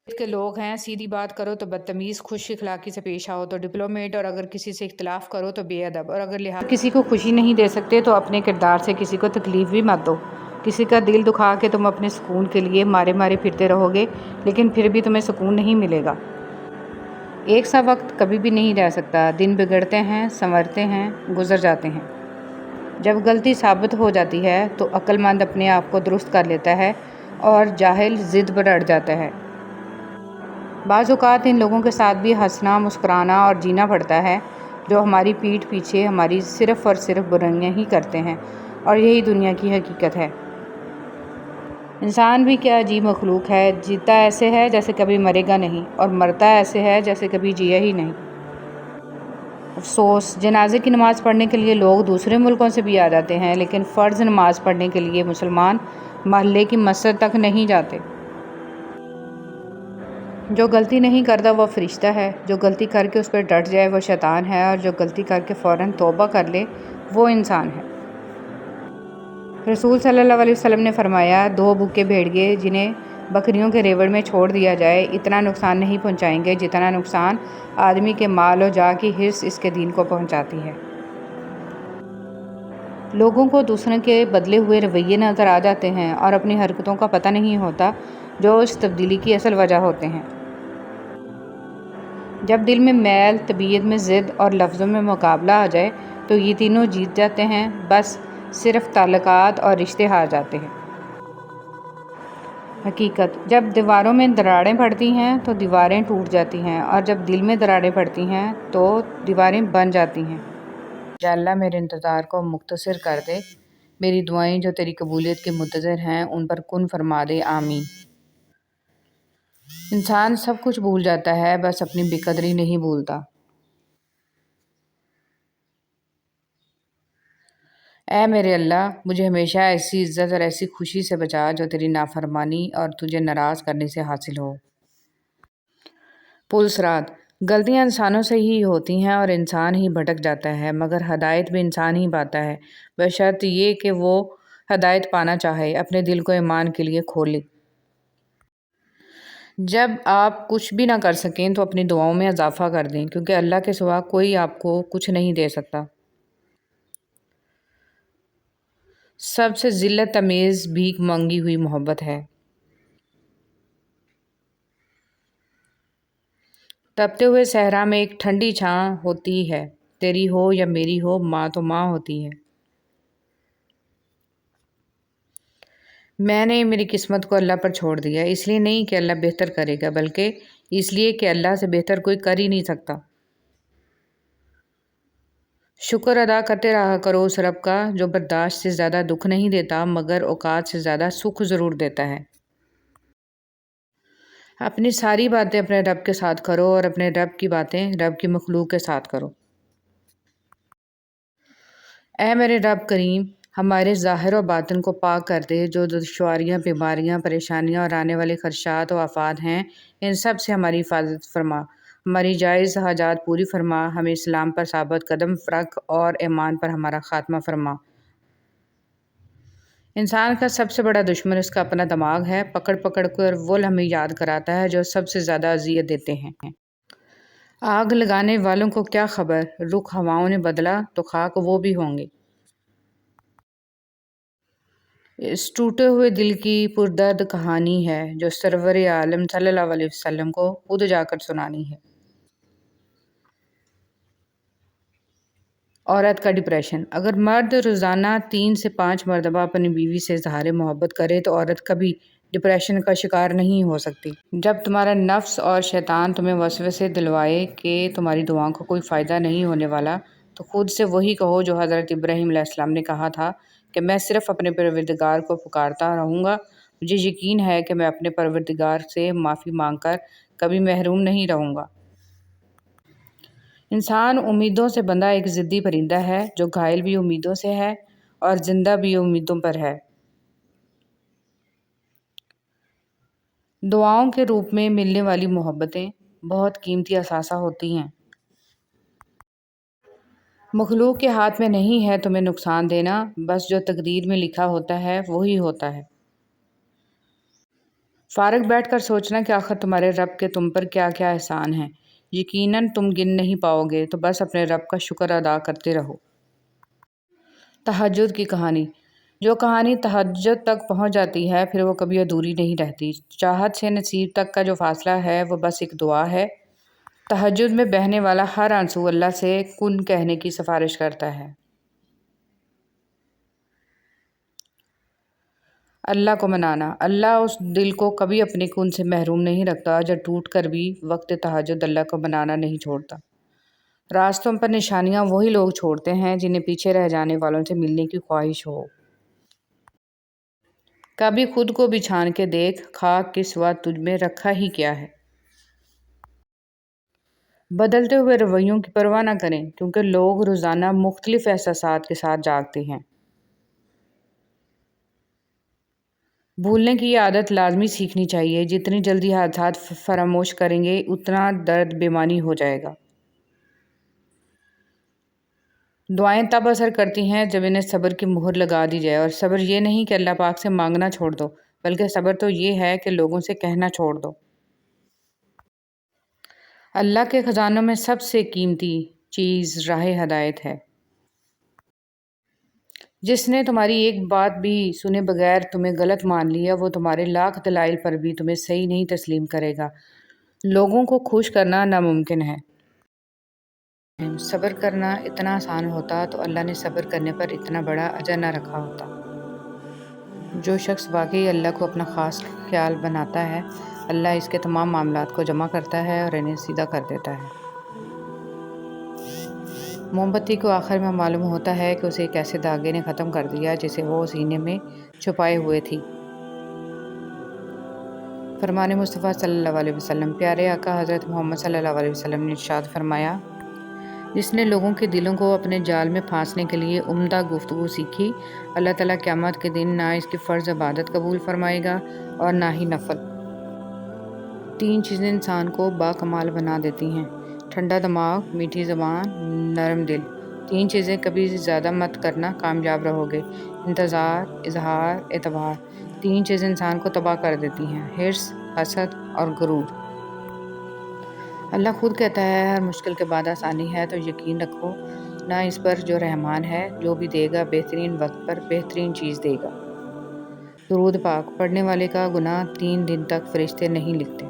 کے لوگ ہیں، سیدھی بات کرو تو بدتمیز، خوش اخلاقی سے پیش آؤ تو ڈپلومیٹ، اور اگر کسی سے اختلاف کرو تو بے ادب، اور اگر کسی کو خوشی نہیں دے سکتے تو اپنے کردار سے کسی کو تکلیف بھی مت دو۔ کسی کا دل دکھا کے تم اپنے سکون کے لیے مارے مارے پھرتے رہو گے، لیکن پھر بھی تمہیں سکون نہیں ملے گا۔ ایک سا وقت کبھی بھی نہیں رہ سکتا، دن بگڑتے ہیں، سنورتے ہیں، گزر جاتے ہیں۔ جب غلطی ثابت ہو جاتی ہے تو عقل مند اپنے آپ کو درست کر لیتا ہے اور جاہل ضد پر اڑ جاتا ہے۔ بعض اوقات ان لوگوں کے ساتھ بھی ہنسنا، مسکرانا اور جینا پڑتا ہے جو ہماری پیٹھ پیچھے ہماری صرف اور صرف برائیاں ہی کرتے ہیں، اور یہی دنیا کی حقیقت ہے۔ انسان بھی کیا عجیب مخلوق ہے، جیتا ایسے ہے جیسے کبھی مرے گا نہیں، اور مرتا ایسے ہے جیسے کبھی جیا ہی نہیں۔ افسوس، جنازے کی نماز پڑھنے کے لیے لوگ دوسرے ملکوں سے بھی آ جاتے ہیں، لیکن فرض نماز پڑھنے کے لیے مسلمان محلے کی مسجد تک نہیں جاتے۔ جو غلطی نہیں کرتا وہ فرشتہ ہے، جو غلطی کر کے اس پہ ڈٹ جائے وہ شیطان ہے، اور جو غلطی کر کے فوراً توبہ کر لے وہ انسان ہے۔ رسول صلی اللہ علیہ وسلم نے فرمایا، 2 بھوکے بھیڑیے جنہیں بکریوں کے ریوڑ میں چھوڑ دیا جائے اتنا نقصان نہیں پہنچائیں گے جتنا نقصان آدمی کے مال و جاہ کی حرص اس کے دین کو پہنچاتی ہے۔ لوگوں کو دوسروں کے بدلے ہوئے رویے نظر آ جاتے ہیں اور اپنی حرکتوں کا پتہ نہیں ہوتا جو اس تبدیلی کی اصل وجہ ہوتے ہیں۔ جب دل میں میل، طبیعت میں ضد اور لفظوں میں مقابلہ آ جائے تو یہ تینوں جیت جاتے ہیں، بس صرف تعلقات اور رشتے ہار جاتے ہیں۔ حقیقت، جب دیواروں میں دراڑیں پڑتی ہیں تو دیواریں ٹوٹ جاتی ہیں، اور جب دل میں دراڑیں پڑتی ہیں تو دیواریں بن جاتی ہیں۔ یا اللہ میرے انتظار کو مختصر کر دے، میری دعائیں جو تیری قبولیت کے منتظر ہیں ان پر کن فرما دے، آمین۔ انسان سب کچھ بھول جاتا ہے، بس اپنی بے قدری نہیں بھولتا۔ اے میرے اللہ، مجھے ہمیشہ ایسی عزت اور ایسی خوشی سے بچا جو تیری نافرمانی اور تجھے ناراض کرنے سے حاصل ہو۔ پل صراط، غلطیاں انسانوں سے ہی ہوتی ہیں اور انسان ہی بھٹک جاتا ہے، مگر ہدایت بھی انسان ہی پاتا ہے، بشرط یہ کہ وہ ہدایت پانا چاہے، اپنے دل کو ایمان کے لیے کھولے۔ جب آپ کچھ بھی نہ کر سکیں تو اپنی دعاؤں میں اضافہ کر دیں، کیونکہ اللہ کے سوا کوئی آپ کو کچھ نہیں دے سکتا۔ سب سے ذلت آمیز بھیک مانگی ہوئی محبت ہے۔ تپتے ہوئے صحرا میں ایک ٹھنڈی چھاں ہوتی ہے، تیری ہو یا میری ہو، ماں تو ماں ہوتی ہے۔ میں نے میری قسمت کو اللہ پر چھوڑ دیا، اس لیے نہیں کہ اللہ بہتر کرے گا، بلکہ اس لیے کہ اللہ سے بہتر کوئی کر ہی نہیں سکتا۔ شکر ادا کرتے رہا کرو اس رب کا جو برداشت سے زیادہ دکھ نہیں دیتا، مگر اوقات سے زیادہ سکھ ضرور دیتا ہے۔ اپنی ساری باتیں اپنے رب کے ساتھ کرو اور اپنے رب کی باتیں رب کی مخلوق کے ساتھ کرو۔ اے میرے رب کریم، ہمارے ظاہر و باطن کو پاک کر دے، جو دشواریاں، بیماریاں، پریشانیاں اور آنے والے خدشات و آفات ہیں ان سب سے ہماری حفاظت فرما، ہماری جائز حاجات پوری فرما، ہمیں اسلام پر ثابت قدم رکھ اور ایمان پر ہمارا خاتمہ فرما۔ انسان کا سب سے بڑا دشمن اس کا اپنا دماغ ہے، پکڑ پکڑ کر وہ ہمیں یاد کراتا ہے جو سب سے زیادہ اذیت دیتے ہیں۔ آگ لگانے والوں کو کیا خبر، رخ ہواؤں نے بدلا تو خاک وہ بھی ہوں گے۔ اس ٹوٹے ہوئے دل کی پردرد کہانی ہے جو سرور عالم صلی اللہ علیہ وسلم کو خود جا کر سنانی ہے۔ عورت کا ڈپریشن، اگر مرد روزانہ 3 سے 5 مرتبہ اپنی بیوی سے اظہار محبت کرے تو عورت کبھی ڈپریشن کا شکار نہیں ہو سکتی۔ جب تمہارا نفس اور شیطان تمہیں وسوسے دلوائے کہ تمہاری دعاؤں کا کوئی فائدہ نہیں ہونے والا، تو خود سے وہی کہو جو حضرت ابراہیم علیہ السلام نے کہا تھا کہ میں صرف اپنے پروردگار کو پکارتا رہوں گا، مجھے یقین ہے کہ میں اپنے پروردگار سے معافی مانگ کر کبھی محروم نہیں رہوں گا۔ انسان امیدوں سے بندھا ایک ضدی پرندہ ہے جو گھائل بھی امیدوں سے ہے اور زندہ بھی امیدوں پر ہے۔ دعاؤں کے روپ میں ملنے والی محبتیں بہت قیمتی اثاثہ ہوتی ہیں۔ مخلوق کے ہاتھ میں نہیں ہے تمہیں نقصان دینا، بس جو تقدیر میں لکھا ہوتا ہے وہی ہوتا ہے۔ فارغ بیٹھ کر سوچنا کہ آخر تمہارے رب کے تم پر کیا کیا احسان ہیں، یقیناً تم گن نہیں پاؤ گے، تو بس اپنے رب کا شکر ادا کرتے رہو۔ تہجد کی کہانی، جو کہانی تہجد تک پہنچ جاتی ہے پھر وہ کبھی ادھوری نہیں رہتی۔ چاہت سے نصیب تک کا جو فاصلہ ہے وہ بس ایک دعا ہے۔ تہجد میں بہنے والا ہر آنسو اللہ سے کن کہنے کی سفارش کرتا ہے۔ اللہ کو منانا، اللہ اس دل کو کبھی اپنے کن سے محروم نہیں رکھتا جو ٹوٹ کر بھی وقت تہجد اللہ کو منانا نہیں چھوڑتا۔ راستوں پر نشانیاں وہی لوگ چھوڑتے ہیں جنہیں پیچھے رہ جانے والوں سے ملنے کی خواہش ہو۔ کبھی خود کو بھی چھان کے دیکھ، خاک کے سوا تجھ میں رکھا ہی کیا ہے۔ بدلتے ہوئے رویوں کی پرواہ نہ کریں، کیونکہ لوگ روزانہ مختلف احساسات کے ساتھ جاگتے ہیں۔ بھولنے کی یہ عادت لازمی سیکھنی چاہیے۔ جتنی جلدی حادثات فراموش کریں گے، اتنا درد بیمانی ہو جائے گا۔ دعائیں تب اثر کرتی ہیں جب انہیں صبر کی مہر لگا دی جائے، اور صبر یہ نہیں کہ اللہ پاک سے مانگنا چھوڑ دو، بلکہ صبر تو یہ ہے کہ لوگوں سے کہنا چھوڑ دو۔ اللہ کے خزانوں میں سب سے قیمتی چیز راہ ہدایت ہے۔ جس نے تمہاری ایک بات بھی سنے بغیر تمہیں غلط مان لیا، وہ تمہارے لاکھ دلائل پر بھی تمہیں صحیح نہیں تسلیم کرے گا۔ لوگوں کو خوش کرنا ناممکن ہے۔ صبر کرنا اتنا آسان ہوتا تو اللہ نے صبر کرنے پر اتنا بڑا اجر نہ رکھا ہوتا۔ جو شخص واقعی اللہ کو اپنا خاص خیال بناتا ہے، اللہ اس کے تمام معاملات کو جمع کرتا ہے اور انہیں سیدھا کر دیتا ہے۔ موم بتی کو آخر میں معلوم ہوتا ہے کہ اسے ایک ایسے دھاگے نے ختم کر دیا جسے وہ سینے میں چھپائے ہوئے تھی۔ فرمان مصطفیٰ صلی اللہ علیہ وسلم۔ پیارے آقا حضرت محمد صلی اللہ علیہ وسلم نے ارشاد فرمایا، جس نے لوگوں کے دلوں کو اپنے جال میں پھانسنے کے لیے عمدہ گفتگو سیکھی، اللہ تعالیٰ قیامت کے دن نہ اس کی فرض عبادت قبول فرمائے گا اور نہ ہی نفل۔ 3 چیزیں انسان کو باکمال بنا دیتی ہیں: ٹھنڈا دماغ، میٹھی زبان، نرم دل۔ 3 چیزیں کبھی زیادہ مت کرنا، کامیاب رہو گے: انتظار، اظہار، اعتبار۔ 3 چیزیں انسان کو تباہ کر دیتی ہیں: حرص، حسد اور غرور۔ اللہ خود کہتا ہے، ہر مشکل کے بعد آسانی ہے، تو یقین رکھو نہ اس پر جو رحمان ہے، جو بھی دے گا بہترین وقت پر بہترین چیز دے گا۔ درود پاک پڑھنے والے کا گناہ 3 دن تک فرشتے نہیں لکھتے۔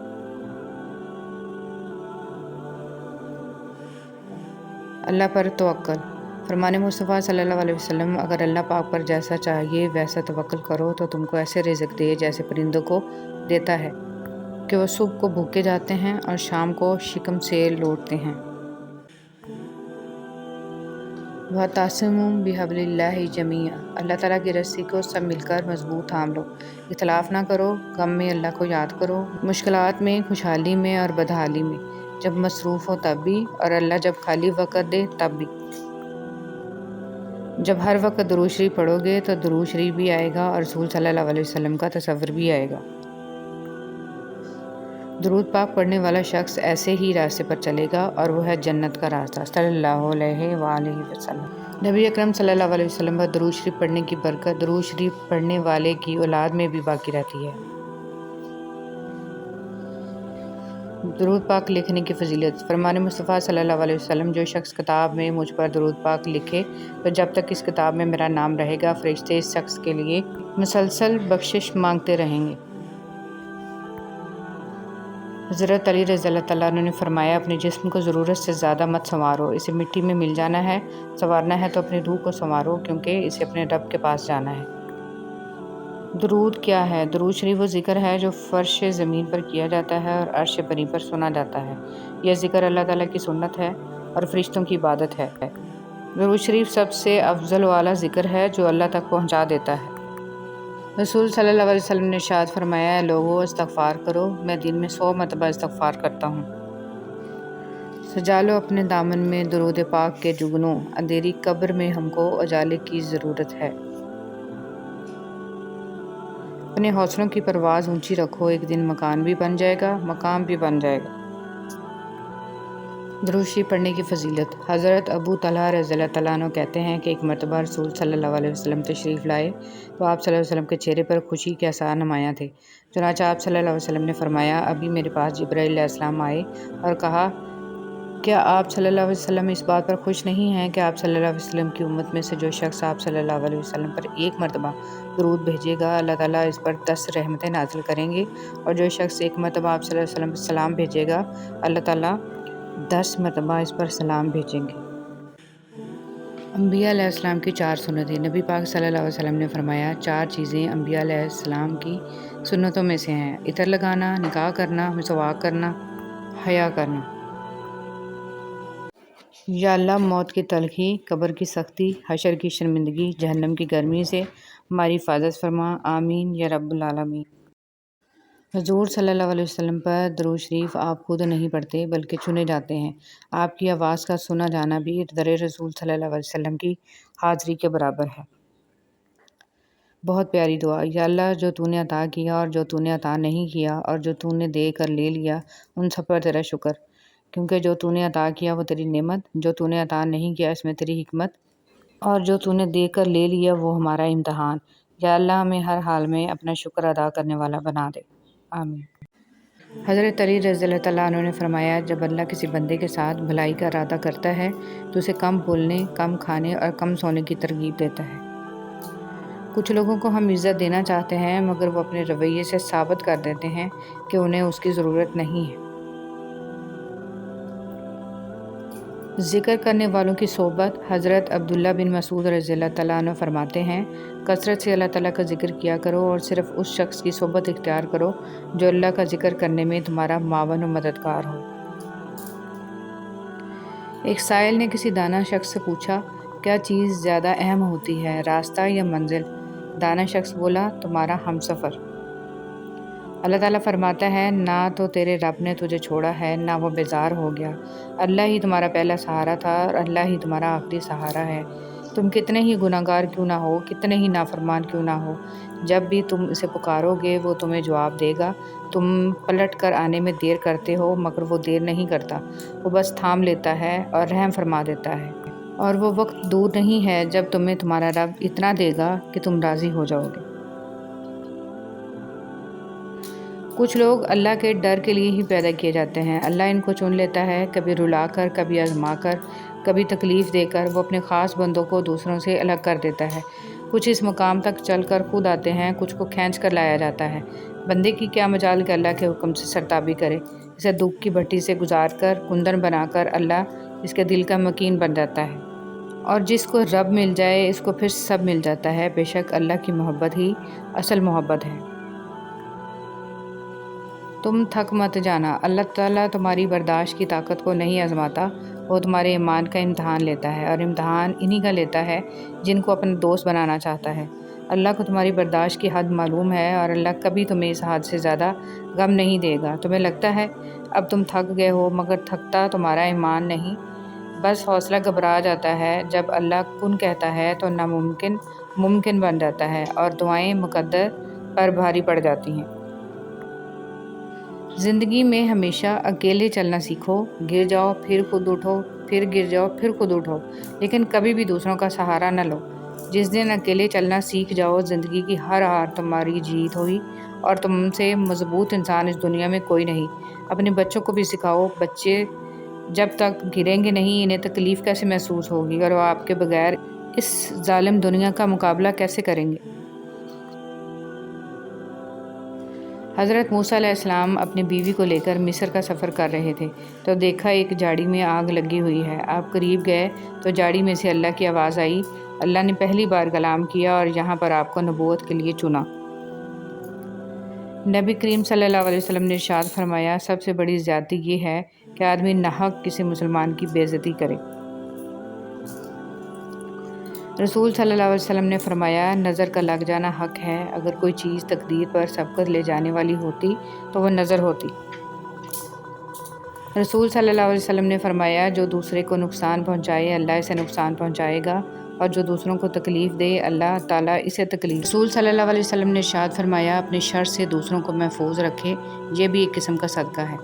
اللہ پر توکل۔ فرمان مصطفیٰ صلی اللہ علیہ وسلم، اگر اللہ پاک پر جیسا چاہیے ویسا توکل کرو تو تم کو ایسے رزق دے جیسے پرندوں کو دیتا ہے کہ وہ صبح کو بھوکے جاتے ہیں اور شام کو شکم سے لوٹتے ہیں۔ وَاعْتَصِمُوا بِحَبْلِ اللَّهِ جَمِيعًا۔ اللہ تعالیٰ کی رسی کو سب مل کر مضبوط تھام لو۔ اختلاف نہ کرو، غم میں اللہ کو یاد کرو، مشکلات میں، خوشحالی میں اور بدحالی میں، جب مصروف ہو تب بھی، اور اللہ جب خالی وقت دے تب بھی۔ جب ہر وقت درود شریف پڑھو گے تو درود شریف بھی آئے گا اور رسول صلی اللہ علیہ وسلم کا تصور بھی آئے گا۔ درود پاک پڑھنے والا شخص ایسے ہی راستے پر چلے گا اور وہ ہے جنت کا راستہ۔ صلی اللہ علیہ وآلہ وسلم۔ نبی اکرم صلی اللہ علیہ وسلم پر درود شریف پڑھنے کی برکت درود شریف پڑھنے والے کی اولاد میں بھی باقی رہتی ہے۔ درود پاک لکھنے کی فضیلت۔ فرمان مصطفیٰ صلی اللہ علیہ وسلم، جو شخص کتاب میں مجھ پر درود پاک لکھے تو جب تک اس کتاب میں میرا نام رہے گا، فرشتے اس شخص کے لیے مسلسل بخشش مانگتے رہیں گے۔ حضرت علی رضی اللہ تعالیٰ عنہ نے فرمایا، اپنے جسم کو ضرورت سے زیادہ مت سنوارو، اسے مٹی میں مل جانا ہے۔ سنوارنا ہے تو اپنی روح کو سنوارو، کیونکہ اسے اپنے رب کے پاس جانا ہے۔ درود کیا ہے؟ درود شریف وہ ذکر ہے جو فرش زمین پر کیا جاتا ہے اور عرش بری پر سنا جاتا ہے۔ یہ ذکر اللہ تعالیٰ کی سنت ہے اور فرشتوں کی عبادت ہے۔ درود شریف سب سے افضل و اعلیٰ ذکر ہے جو اللہ تک پہنچا دیتا ہے۔ رسول صلی اللہ علیہ وسلم نے ارشاد فرمایا، لوگو استغفار کرو، میں دن میں 100 مرتبہ استغفار کرتا ہوں۔ سجا لو اپنے دامن میں درود پاک کے جگنوں، اندھیری قبر میں ہم کو اجالے کی ضرورت ہے۔ اپنے حوصلوں کی پرواز اونچی رکھو، ایک دن مکان بھی بن جائے گا، مقام بھی بن جائے گا۔ درود شریف پڑھنے کی فضیلت۔ حضرت ابو طلحہ رضی اللہ تعالیٰ عنہ کہتے ہیں کہ ایک مرتبہ رسول صلی اللہ علیہ وسلم تشریف لائے تو آپ صلی اللہ علیہ وسلم کے چہرے پر خوشی کے آثار نمایاں تھے۔ چنانچہ آپ صلی اللہ علیہ وسلم نے فرمایا، ابھی میرے پاس جبرائیل علیہ السلام آئے اور کہا، کیا آپ صلی اللہ علیہ وسلم اس بات پر خوش نہیں ہیں کہ آپ صلی اللہ علیہ وسلم کی امت میں سے جو شخص آپ صلی اللہ علیہ وسلم پر ایک مرتبہ درود بھیجے گا، اللہ تعالیٰ اس پر 10 رحمتیں نازل کریں گے، اور جو شخص ایک مرتبہ آپ صلی اللہ علیہ وسلم پر سلام بھیجے گا، اللہ تعالیٰ 10 مرتبہ اس پر سلام بھیجیں گے۔ انبیاء علیہ السلام کی 4 سنتیں۔ نبی پاک صلی اللہ علیہ وسلم نے فرمایا، 4 چیزیں انبیاء علیہ السلام کی سنتوں میں سے ہیں: عطر لگانا، نکاح کرنا، مسواک کرنا، حیا کرنا۔ یا اللہ موت کی تلخی، قبر کی سختی، حشر کی شرمندگی، جہنم کی گرمی سے ہماری حفاظت فرما، آمین یا رب العالمین۔ حضور صلی اللہ علیہ وسلم پر درود شریف آپ خود نہیں پڑھتے بلکہ چنے جاتے ہیں۔ آپ کی آواز کا سنا جانا بھی در رسول صلی اللہ علیہ وسلم کی حاضری کے برابر ہے۔ بہت پیاری دعا۔ یا اللہ جو تو نے عطا کیا اور جو تو نے عطا نہیں کیا اور جو تو نے دے کر لے لیا، ان سب پر تیرا شکر، کیونکہ جو تو نے عطا کیا وہ تیری نعمت، جو تو نے عطا نہیں کیا اس میں تیری حکمت، اور جو تو نے دے کر لے لیا وہ ہمارا امتحان۔ یا اللہ ہمیں ہر حال میں اپنا شکر ادا کرنے والا بنا دے، آمین۔ حضرت علی رضی اللہ تعالیٰ عنہ نے فرمایا، جب اللہ کسی بندے کے ساتھ بھلائی کا ارادہ کرتا ہے تو اسے کم بولنے، کم کھانے اور کم سونے کی ترغیب دیتا ہے۔ کچھ لوگوں کو ہم عزت دینا چاہتے ہیں مگر وہ اپنے رویے سے ثابت کر دیتے ہیں کہ انہیں اس کی ضرورت نہیں ہے۔ ذکر کرنے والوں کی صحبت۔ حضرت عبداللہ بن مسعود رضی اللہ تعالیٰ عنہ فرماتے ہیں، کثرت سے اللہ تعالیٰ کا ذکر کیا کرو اور صرف اس شخص کی صحبت اختیار کرو جو اللہ کا ذکر کرنے میں تمہارا معاون و مددگار ہو۔ ایک سائل نے کسی دانا شخص سے پوچھا، کیا چیز زیادہ اہم ہوتی ہے، راستہ یا منزل؟ دانا شخص بولا، تمہارا ہمسفر۔ اللہ تعالیٰ فرماتا ہے، نہ تو تیرے رب نے تجھے چھوڑا ہے نہ وہ بیزار ہو گیا، اللہ ہی تمہارا پہلا سہارا تھا اور اللہ ہی تمہارا آخری سہارا ہے۔ تم کتنے ہی گناہ گار کیوں نہ ہو، کتنے ہی نافرمان کیوں نہ ہو، جب بھی تم اسے پکارو گے وہ تمہیں جواب دے گا۔ تم پلٹ کر آنے میں دیر کرتے ہو مگر وہ دیر نہیں کرتا، وہ بس تھام لیتا ہے اور رحم فرما دیتا ہے، اور وہ وقت دور نہیں ہے جب تمہیں تمہارا رب اتنا دے گا کہ تم راضی ہو جاؤ گے۔ کچھ لوگ اللہ کے ڈر کے لیے ہی پیدا کیے جاتے ہیں، اللہ ان کو چن لیتا ہے، کبھی رلا کر، کبھی آزما کر، کبھی تکلیف دے کر وہ اپنے خاص بندوں کو دوسروں سے الگ کر دیتا ہے۔ کچھ اس مقام تک چل کر خود آتے ہیں، کچھ کو کھینچ کر لایا جاتا ہے۔ بندے کی کیا مجال کہ اللہ کے حکم سے سرتابی کرے، اسے دکھ کی بھٹی سے گزار کر، کندن بنا کر اللہ اس کے دل کا مکین بن جاتا ہے، اور جس کو رب مل جائے اس کو پھر سب مل جاتا ہے۔ بے شک اللہ کی محبت ہی اصل محبت ہے۔ تم تھک مت جانا، اللہ تعالیٰ تمہاری برداشت کی طاقت کو نہیں آزماتا، وہ تمہارے ایمان کا امتحان لیتا ہے، اور امتحان انہی کا لیتا ہے جن کو اپنا دوست بنانا چاہتا ہے۔ اللہ کو تمہاری برداشت کی حد معلوم ہے اور اللہ کبھی تمہیں اس حد سے زیادہ غم نہیں دے گا۔ تمہیں لگتا ہے اب تم تھک گئے ہو مگر تھکتا تمہارا ایمان نہیں، بس حوصلہ گھبرا جاتا ہے۔ جب اللہ کن کہتا ہے تو ناممکن ممکن بن جاتا ہے اور دعائیں مقدر پر بھاری پڑ جاتی ہیں۔ زندگی میں ہمیشہ اکیلے چلنا سیکھو، گر جاؤ پھر خود اٹھو، پھر گر جاؤ پھر خود اٹھو، لیکن کبھی بھی دوسروں کا سہارا نہ لو۔ جس دن اکیلے چلنا سیکھ جاؤ زندگی کی ہر ہار تمہاری جیت ہوئی، اور تم سے مضبوط انسان اس دنیا میں کوئی نہیں۔ اپنے بچوں کو بھی سکھاؤ، بچے جب تک گریں گے نہیں انہیں تکلیف کیسے محسوس ہوگی اور وہ آپ کے بغیر اس ظالم دنیا کا مقابلہ کیسے کریں گے۔ حضرت موسیٰ علیہ السلام اپنی بیوی کو لے کر مصر کا سفر کر رہے تھے تو دیکھا ایک جھاڑی میں آگ لگی ہوئی ہے۔ آپ قریب گئے تو جھاڑی میں سے اللہ کی آواز آئی، اللہ نے پہلی بار کلام کیا اور یہاں پر آپ کو نبوت کے لیے چنا۔ نبی کریم صلی اللہ علیہ وسلم نے ارشاد فرمایا، سب سے بڑی زیادتی یہ ہے کہ آدمی ناحق کسی مسلمان کی بے عزتی کرے۔ رسول صلی اللہ علیہ وسلم نے فرمایا، نظر کا لگ جانا حق ہے، اگر کوئی چیز تقدیر پر سبقت لے جانے والی ہوتی تو وہ نظر ہوتی۔ رسول صلی اللہ علیہ وسلم نے فرمایا، جو دوسرے کو نقصان پہنچائے اللہ اسے نقصان پہنچائے گا، اور جو دوسروں کو تکلیف دے اللہ تعالیٰ اسے تکلیف۔ رسول صلی اللہ علیہ وسلم نے ارشاد فرمایا، اپنے شر سے دوسروں کو محفوظ رکھے، یہ بھی ایک قسم کا صدقہ ہے۔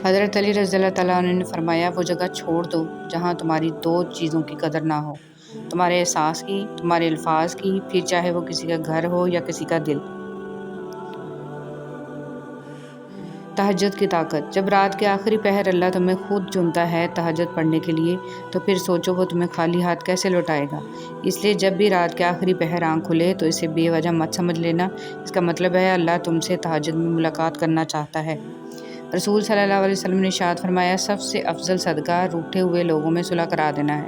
حضرت علی رضی اللہ تعالیٰ عنہ نے فرمایا، وہ جگہ چھوڑ دو جہاں تمہاری دو چیزوں کی قدر نہ ہو، تمہارے احساس کی، تمہارے الفاظ کی، پھر چاہے وہ کسی کا گھر ہو یا کسی کا دل۔ تہجد کی طاقت۔ جب رات کے آخری پہر اللہ تمہیں خود چنتا ہے تہجد پڑھنے کے لیے تو پھر سوچو وہ تمہیں خالی ہاتھ کیسے لوٹائے گا۔ اس لیے جب بھی رات کے آخری پہر آنکھ کھلے تو اسے بے وجہ مت سمجھ لینا، اس کا مطلب ہے اللہ تم سے تہجد میں ملاقات کرنا چاہتا ہے۔ رسول صلی اللہ علیہ وسلم نے ارشاد فرمایا، سب سے افضل صدقہ روٹھے ہوئے لوگوں میں صلح کرا دینا ہے۔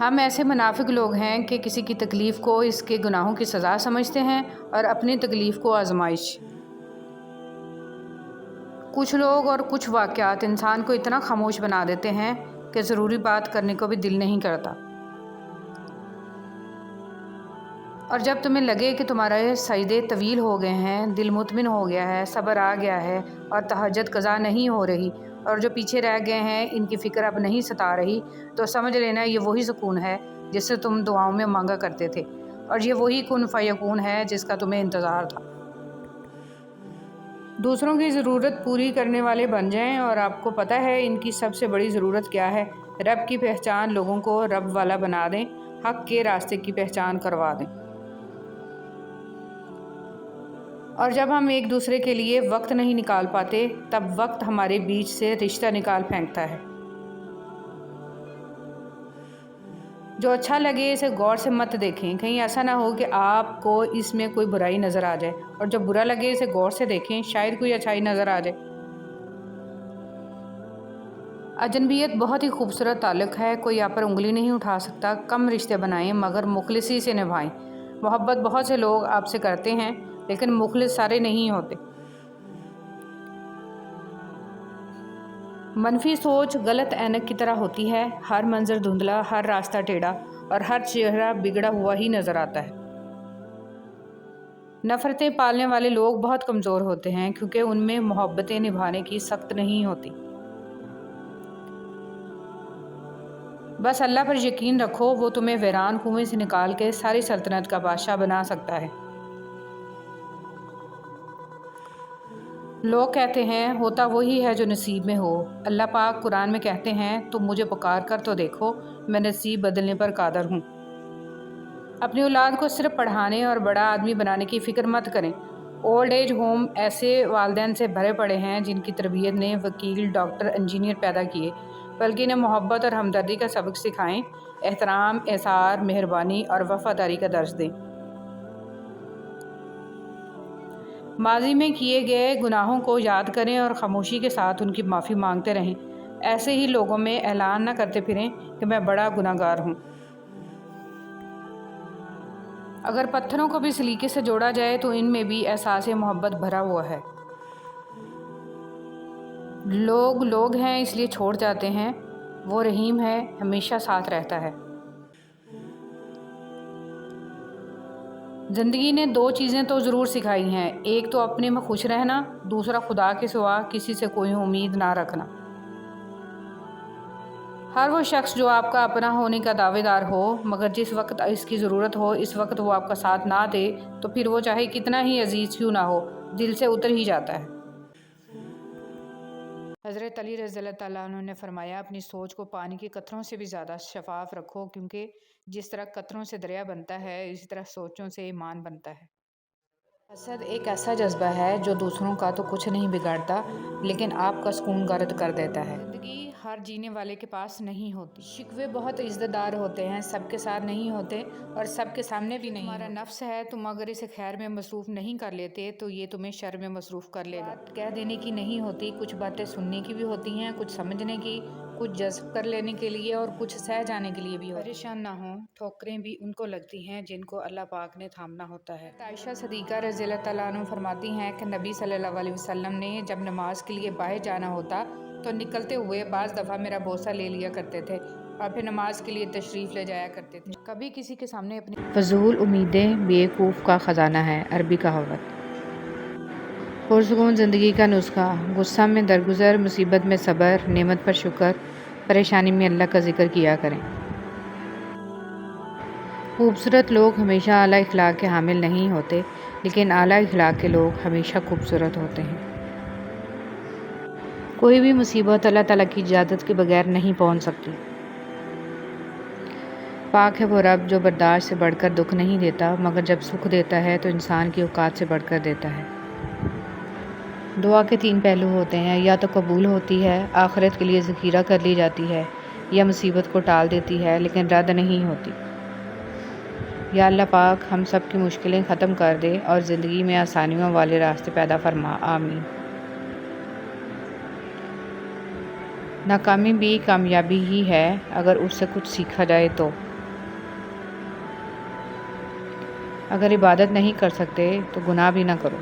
ہم ایسے منافق لوگ ہیں کہ کسی کی تکلیف کو اس کے گناہوں کی سزا سمجھتے ہیں اور اپنی تکلیف کو آزمائش۔ کچھ لوگ اور کچھ واقعات انسان کو اتنا خاموش بنا دیتے ہیں کہ ضروری بات کرنے کو بھی دل نہیں کرتا۔ اور جب تمہیں لگے کہ تمہارے سجدے طویل ہو گئے ہیں، دل مطمئن ہو گیا ہے، صبر آ گیا ہے اور تہجد قضا نہیں ہو رہی، اور جو پیچھے رہ گئے ہیں ان کی فکر اب نہیں ستا رہی، تو سمجھ لینا یہ وہی سکون ہے جس سے تم دعاؤں میں مانگا کرتے تھے، اور یہ وہی کن فیکون ہے جس کا تمہیں انتظار تھا۔ دوسروں کی ضرورت پوری کرنے والے بن جائیں، اور آپ کو پتہ ہے ان کی سب سے بڑی ضرورت کیا ہے؟ رب کی پہچان، لوگوں کو رب والا بنا دیں، حق کے راستے کی پہچان کروا دیں۔ اور جب ہم ایک دوسرے کے لیے وقت نہیں نکال پاتے، تب وقت ہمارے بیچ سے رشتہ نکال پھینکتا ہے۔ جو اچھا لگے اسے غور سے مت دیکھیں، کہیں ایسا نہ ہو کہ آپ کو اس میں کوئی برائی نظر آ جائے، اور جو برا لگے اسے غور سے دیکھیں، شاید کوئی اچھائی نظر آ جائے۔ اجنبیت بہت ہی خوبصورت تعلق ہے، کوئی آپ پر انگلی نہیں اٹھا سکتا۔ کم رشتے بنائیں مگر مخلصی سے نبھائیں۔ محبت بہت سے لوگ آپ سے کرتے ہیں، لیکن مخلص سارے نہیں ہوتے۔ منفی سوچ غلط اینک کی طرح ہوتی ہے، ہر منظر دھندلا، ہر راستہ ٹیڑھا، اور ہر چہرہ بگڑا ہوا ہی نظر آتا ہے۔ نفرتیں پالنے والے لوگ بہت کمزور ہوتے ہیں، کیونکہ ان میں محبتیں نبھانے کی سخت نہیں ہوتی۔ بس اللہ پر یقین رکھو، وہ تمہیں ویران کنویں سے نکال کے ساری سلطنت کا بادشاہ بنا سکتا ہے۔ لوگ کہتے ہیں ہوتا وہی ہے جو نصیب میں ہو۔ اللہ پاک قرآن میں کہتے ہیں تم مجھے پکار کر تو دیکھو، میں نصیب بدلنے پر قادر ہوں۔ اپنی اولاد کو صرف پڑھانے اور بڑا آدمی بنانے کی فکر مت کریں۔ اولڈ ایج ہوم ایسے والدین سے بھرے پڑے ہیں جن کی تربیت نے وکیل، ڈاکٹر، انجینئر پیدا کیے، بلکہ انہیں محبت اور ہمدردی کا سبق سکھائیں، احترام، احسان، مہربانی اور وفاداری کا درس دیں۔ ماضی میں کیے گئے گناہوں کو یاد کریں اور خاموشی کے ساتھ ان کی معافی مانگتے رہیں۔ ایسے ہی لوگوں میں اعلان نہ کرتے پھریں کہ میں بڑا گناہ گار ہوں۔ اگر پتھروں کو بھی سلیقے سے جوڑا جائے تو ان میں بھی احساس محبت بھرا ہوا ہے۔ لوگ لوگ ہیں اس لیے چھوڑ جاتے ہیں، وہ رحیم ہے، ہمیشہ ساتھ رہتا ہے۔ زندگی نے دو چیزیں تو ضرور سکھائی ہیں، ایک تو اپنے میں خوش رہنا، دوسرا خدا کے سوا کسی سے کوئی امید نہ رکھنا۔ ہر وہ شخص جو آپ کا اپنا ہونے کا دعوے دار ہو، مگر جس وقت اس کی ضرورت ہو اس وقت وہ آپ کا ساتھ نہ دے، تو پھر وہ چاہے کتنا ہی عزیز کیوں نہ ہو، دل سے اتر ہی جاتا ہے۔ حضرت علی رضی اللہ تعالیٰ عنہ نے فرمایا اپنی سوچ کو پانی کے قطروں سے بھی زیادہ شفاف رکھو، کیونکہ جس طرح قطروں سے دریا بنتا ہے اسی طرح سوچوں سے ایمان بنتا ہے۔ حسد ایک ایسا جذبہ ہے جو دوسروں کا تو کچھ نہیں بگاڑتا لیکن آپ کا سکون غارت کر دیتا ہے۔ زندگی ہر جینے والے کے پاس نہیں ہوتی۔ شکوے بہت عزت دار ہوتے ہیں، سب کے ساتھ نہیں ہوتے اور سب کے سامنے بھی نہیں۔ تمہارا نفس ہے، تم اگر اسے خیر میں مصروف نہیں کر لیتے تو یہ تمہیں شر میں مصروف کر لے گا۔ کہہ دینے کی نہیں ہوتی، کچھ باتیں سننے کی بھی ہوتی ہیں، کچھ سمجھنے کی، کچھ جذب کر لینے کے لیے اور کچھ سہ جانے کے لیے بھی ہوتی ہیں۔ پریشان نہ ہوں، ٹھوکریں بھی ان کو لگتی ہیں جن کو اللہ پاک نے تھامنا ہوتا ہے۔ عائشہ صدیقہ رضی اللہ تعالیٰ عنہ فرماتی ہیں کہ نبی صلی اللہ علیہ وسلم نے جب نماز کے لیے باہر جانا ہوتا تو نکلتے ہوئے بعض دفعہ میرا بوسہ لے لیا کرتے تھے اور پھر نماز کے لیے تشریف لے جایا کرتے تھے۔ کبھی کسی کے سامنے اپنی فضول امیدیں بیوقوف کا خزانہ ہے، عربی کہاوت۔ پرسکون زندگی کا نسخہ: غصہ میں درگزر، مصیبت میں صبر، نعمت پر شکر، پریشانی میں اللہ کا ذکر کیا کریں۔ خوبصورت لوگ ہمیشہ اعلیٰ اخلاق کے حامل نہیں ہوتے، لیکن اعلیٰ اخلاق کے لوگ ہمیشہ خوبصورت ہوتے ہیں۔ کوئی بھی مصیبت اللہ تعالیٰ کی اجازت کے بغیر نہیں پہنچ سکتی۔ پاک ہے وہ رب جو برداشت سے بڑھ کر دکھ نہیں دیتا، مگر جب سکھ دیتا ہے تو انسان کی اوقات سے بڑھ کر دیتا ہے۔ دعا کے تین پہلو ہوتے ہیں، یا تو قبول ہوتی ہے، آخرت کے لیے ذخیرہ کر لی جاتی ہے، یا مصیبت کو ٹال دیتی ہے لیکن رد نہیں ہوتی۔ یا اللہ پاک ہم سب کی مشکلیں ختم کر دے اور زندگی میں آسانیوں والے راستے پیدا فرما، آمین۔ ناکامی بھی کامیابی ہی ہے اگر اس سے کچھ سیکھا جائے تو۔ اگر عبادت نہیں کر سکتے تو گناہ بھی نہ کرو۔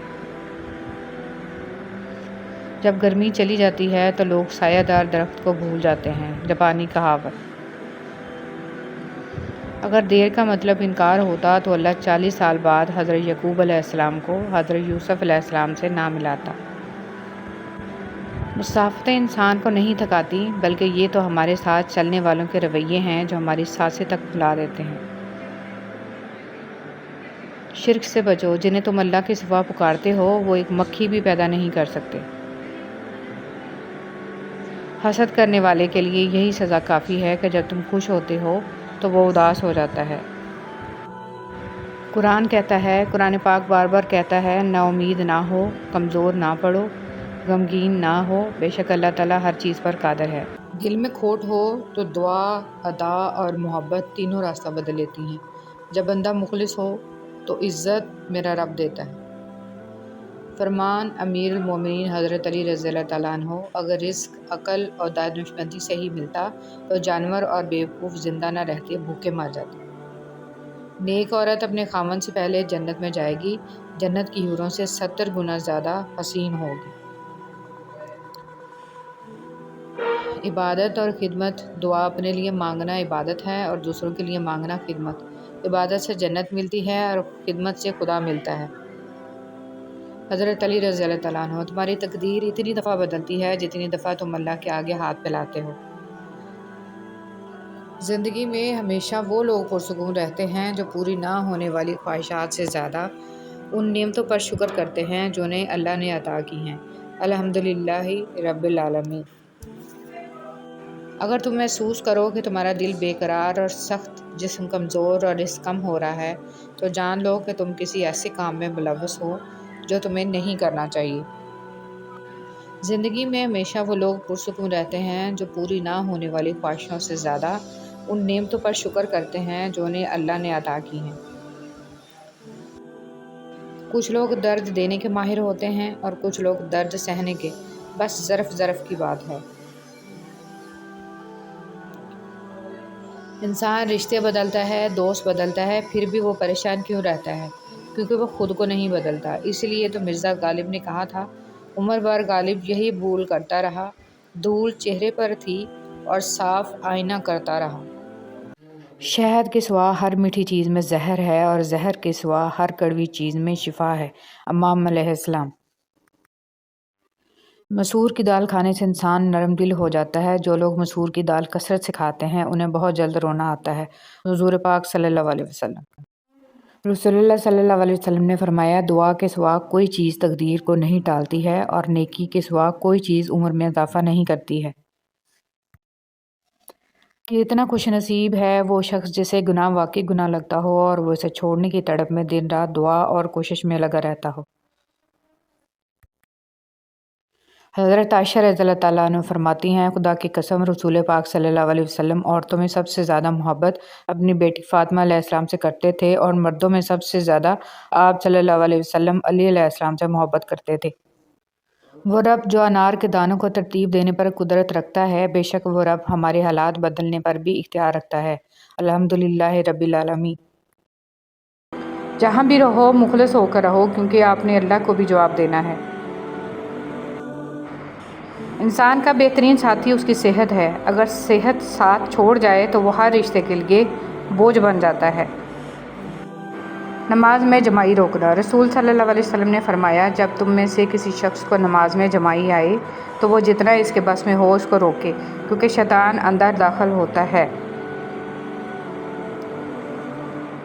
جب گرمی چلی جاتی ہے تو لوگ سایہ دار درخت کو بھول جاتے ہیں، جاپانی کہاوت۔ اگر دیر کا مطلب انکار ہوتا تو اللہ 40 سال بعد حضرت یعقوب علیہ السلام کو حضرت یوسف علیہ السلام سے نہ ملاتا۔ مسافتیں انسان کو نہیں تھکاتی، بلکہ یہ تو ہمارے ساتھ چلنے والوں کے رویے ہیں جو ہماری سانسیں تک بھلا دیتے ہیں۔ شرک سے بچو، جنہیں تم اللہ کے سوا پکارتے ہو وہ ایک مکھی بھی پیدا نہیں کر سکتے۔ حسد کرنے والے کے لیے یہی سزا کافی ہے کہ جب تم خوش ہوتے ہو تو وہ اداس ہو جاتا ہے۔ قرآن پاک بار بار کہتا ہے، نا امید نہ ہو، کمزور نہ پڑو، غمگین نہ ہو، بے شک اللہ تعالیٰ ہر چیز پر قادر ہے۔ دل میں کھوٹ ہو تو دعا، ادا اور محبت تینوں راستہ بدل لیتی ہیں۔ جب بندہ مخلص ہو تو عزت میرا رب دیتا ہے۔ فرمان امیر المومنین حضرت علی رضی اللہ تعالیٰ عنہ، اگر رزق عقل اور دانشمندی سے ہی ملتا تو جانور اور بیوقوف زندہ نہ رہتے، بھوکے مر جاتے۔ نیک عورت اپنے خاوند سے پہلے جنت میں جائے گی، جنت کی حوروں سے 70 گنا زیادہ حسین ہوگی۔ عبادت اور خدمت، دعا اپنے لیے مانگنا عبادت ہے اور دوسروں کے لیے مانگنا خدمت۔ عبادت سے جنت ملتی ہے اور خدمت سے خدا ملتا ہے۔ حضرت علی رضی اللہ تعالیٰ عنہ، تمہاری تقدیر اتنی دفعہ بدلتی ہے جتنی دفعہ تم اللہ کے آگے ہاتھ پھیلاتے ہو۔ زندگی میں ہمیشہ وہ لوگ پرسکون رہتے ہیں جو پوری نہ ہونے والی خواہشات سے زیادہ ان نعمتوں پر شکر کرتے ہیں جو انہیں اللہ نے عطا کی ہیں۔ الحمدللہ رب العالمین۔ اگر تم محسوس کرو کہ تمہارا دل بے قرار اور سخت، جسم کمزور اور رزق کم ہو رہا ہے تو جان لو کہ تم کسی ایسے کام میں ملوث ہو جو تمہیں نہیں کرنا چاہیے۔ زندگی میں ہمیشہ وہ لوگ پرسکون رہتے ہیں جو پوری نہ ہونے والی خواہشوں سے زیادہ ان نعمتوں پر شکر کرتے ہیں جو انہیں اللہ نے عطا کی ہیں۔ کچھ لوگ درد دینے کے ماہر ہوتے ہیں اور کچھ لوگ درد سہنے کے، بس ظرف کی بات ہے۔ انسان رشتے بدلتا ہے، دوست بدلتا ہے، پھر بھی وہ پریشان کیوں رہتا ہے؟ کیونکہ وہ خود کو نہیں بدلتا۔ اس لیے تو مرزا غالب نے کہا تھا، عمر بھر غالب یہی بھول کرتا رہا، دھول چہرے پر تھی اور صاف آئینہ کرتا رہا۔ شہد کے سوا ہر میٹھی چیز میں زہر ہے اور زہر کے سوا ہر کڑوی چیز میں شفا ہے۔ امام علیہ السلام۔ مسور کی دال کھانے سے انسان نرم دل ہو جاتا ہے۔ جو لوگ مسور کی دال کثرت سے کھاتے ہیں انہیں بہت جلد رونا آتا ہے۔ حضور پاک صلی اللہ علیہ وسلم۔ رسول اللہ صلی اللہ علیہ وسلم نے فرمایا، دعا کے سوا کوئی چیز تقدیر کو نہیں ٹالتی ہے اور نیکی کے سوا کوئی چیز عمر میں اضافہ نہیں کرتی ہے۔ کتنا خوش نصیب ہے وہ شخص جسے گناہ واقعی گناہ لگتا ہو اور وہ اسے چھوڑنے کی تڑپ میں دن رات دعا اور کوشش میں لگا رہتا ہو۔ حضرت عائشہ رضی اللہ تعالیٰ عنہ فرماتی ہیں، خدا کی قسم رسول پاک صلی اللہ علیہ وسلم عورتوں میں سب سے زیادہ محبت اپنی بیٹی فاطمہ علیہ السلام سے کرتے تھے اور مردوں میں سب سے زیادہ آپ صلی اللہ علیہ وسلم علی علیہ السلام سے محبت کرتے تھے۔ وہ رب جو انار کے دانوں کو ترتیب دینے پر قدرت رکھتا ہے، بے شک وہ رب ہمارے حالات بدلنے پر بھی اختیار رکھتا ہے۔ الحمدللہ رب العالمین۔ جہاں بھی رہو مخلص ہو کر رہو، کیونکہ آپ نے اللہ کو بھی جواب دینا ہے۔ انسان کا بہترین ساتھی اس کی صحت ہے۔ اگر صحت ساتھ چھوڑ جائے تو وہ ہر رشتے کے لیے بوجھ بن جاتا ہے۔ نماز میں جماعی روکنا۔ رسول صلی اللہ علیہ وسلم نے فرمایا، جب تم میں سے کسی شخص کو نماز میں جماعی آئے تو وہ جتنا اس کے بس میں ہو اس کو روکے، کیونکہ شیطان اندر داخل ہوتا ہے۔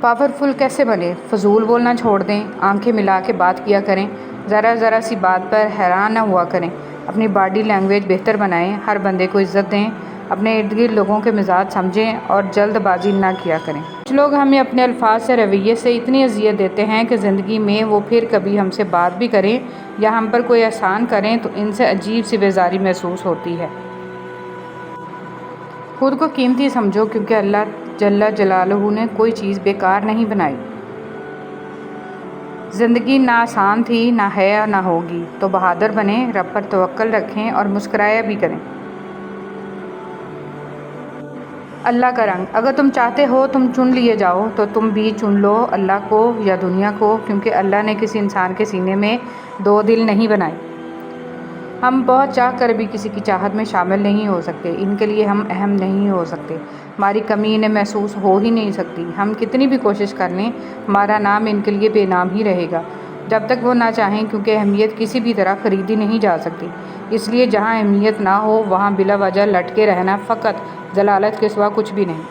پاورفل کیسے بنے؟ فضول بولنا چھوڑ دیں، آنکھیں ملا کے بات کیا کریں، ذرا سی بات پر حیران نہ ہوا کریں، اپنی باڈی لینگویج بہتر بنائیں، ہر بندے کو عزت دیں، اپنے ارد گرد لوگوں کے مزاج سمجھیں اور جلد بازی نہ کیا کریں۔ کچھ لوگ ہمیں اپنے الفاظ سے رویے سے اتنی اذیت دیتے ہیں کہ زندگی میں وہ پھر کبھی ہم سے بات بھی کریں یا ہم پر کوئی احسان کریں تو ان سے عجیب سی بیزاری محسوس ہوتی ہے۔ خود کو قیمتی سمجھو، کیونکہ اللہ جل جلالہ نے کوئی چیز بیکار نہیں بنائی۔ زندگی نہ آسان تھی، نہ ہے اور نہ ہوگی، تو بہادر بنیں، رب پر توکل رکھیں اور مسکرایا بھی کریں۔ اللہ کا رنگ۔ اگر تم چاہتے ہو تم چن لیے جاؤ تو تم بھی چن لو اللہ کو یا دنیا کو، کیونکہ اللہ نے کسی انسان کے سینے میں دو دل نہیں بنائے۔ ہم بہت چاہ کر بھی کسی کی چاہت میں شامل نہیں ہو سکتے، ان کے لیے ہم اہم نہیں ہو سکتے، ہماری کمی انہیں محسوس ہو ہی نہیں سکتی۔ ہم کتنی بھی کوشش کر لیں ہمارا نام ان کے لیے بے نام ہی رہے گا جب تک وہ نہ چاہیں، کیونکہ اہمیت کسی بھی طرح خریدی نہیں جا سکتی۔ اس لیے جہاں اہمیت نہ ہو وہاں بلا وجہ لٹکے رہنا فقط ضلالت کے سوا کچھ بھی نہیں۔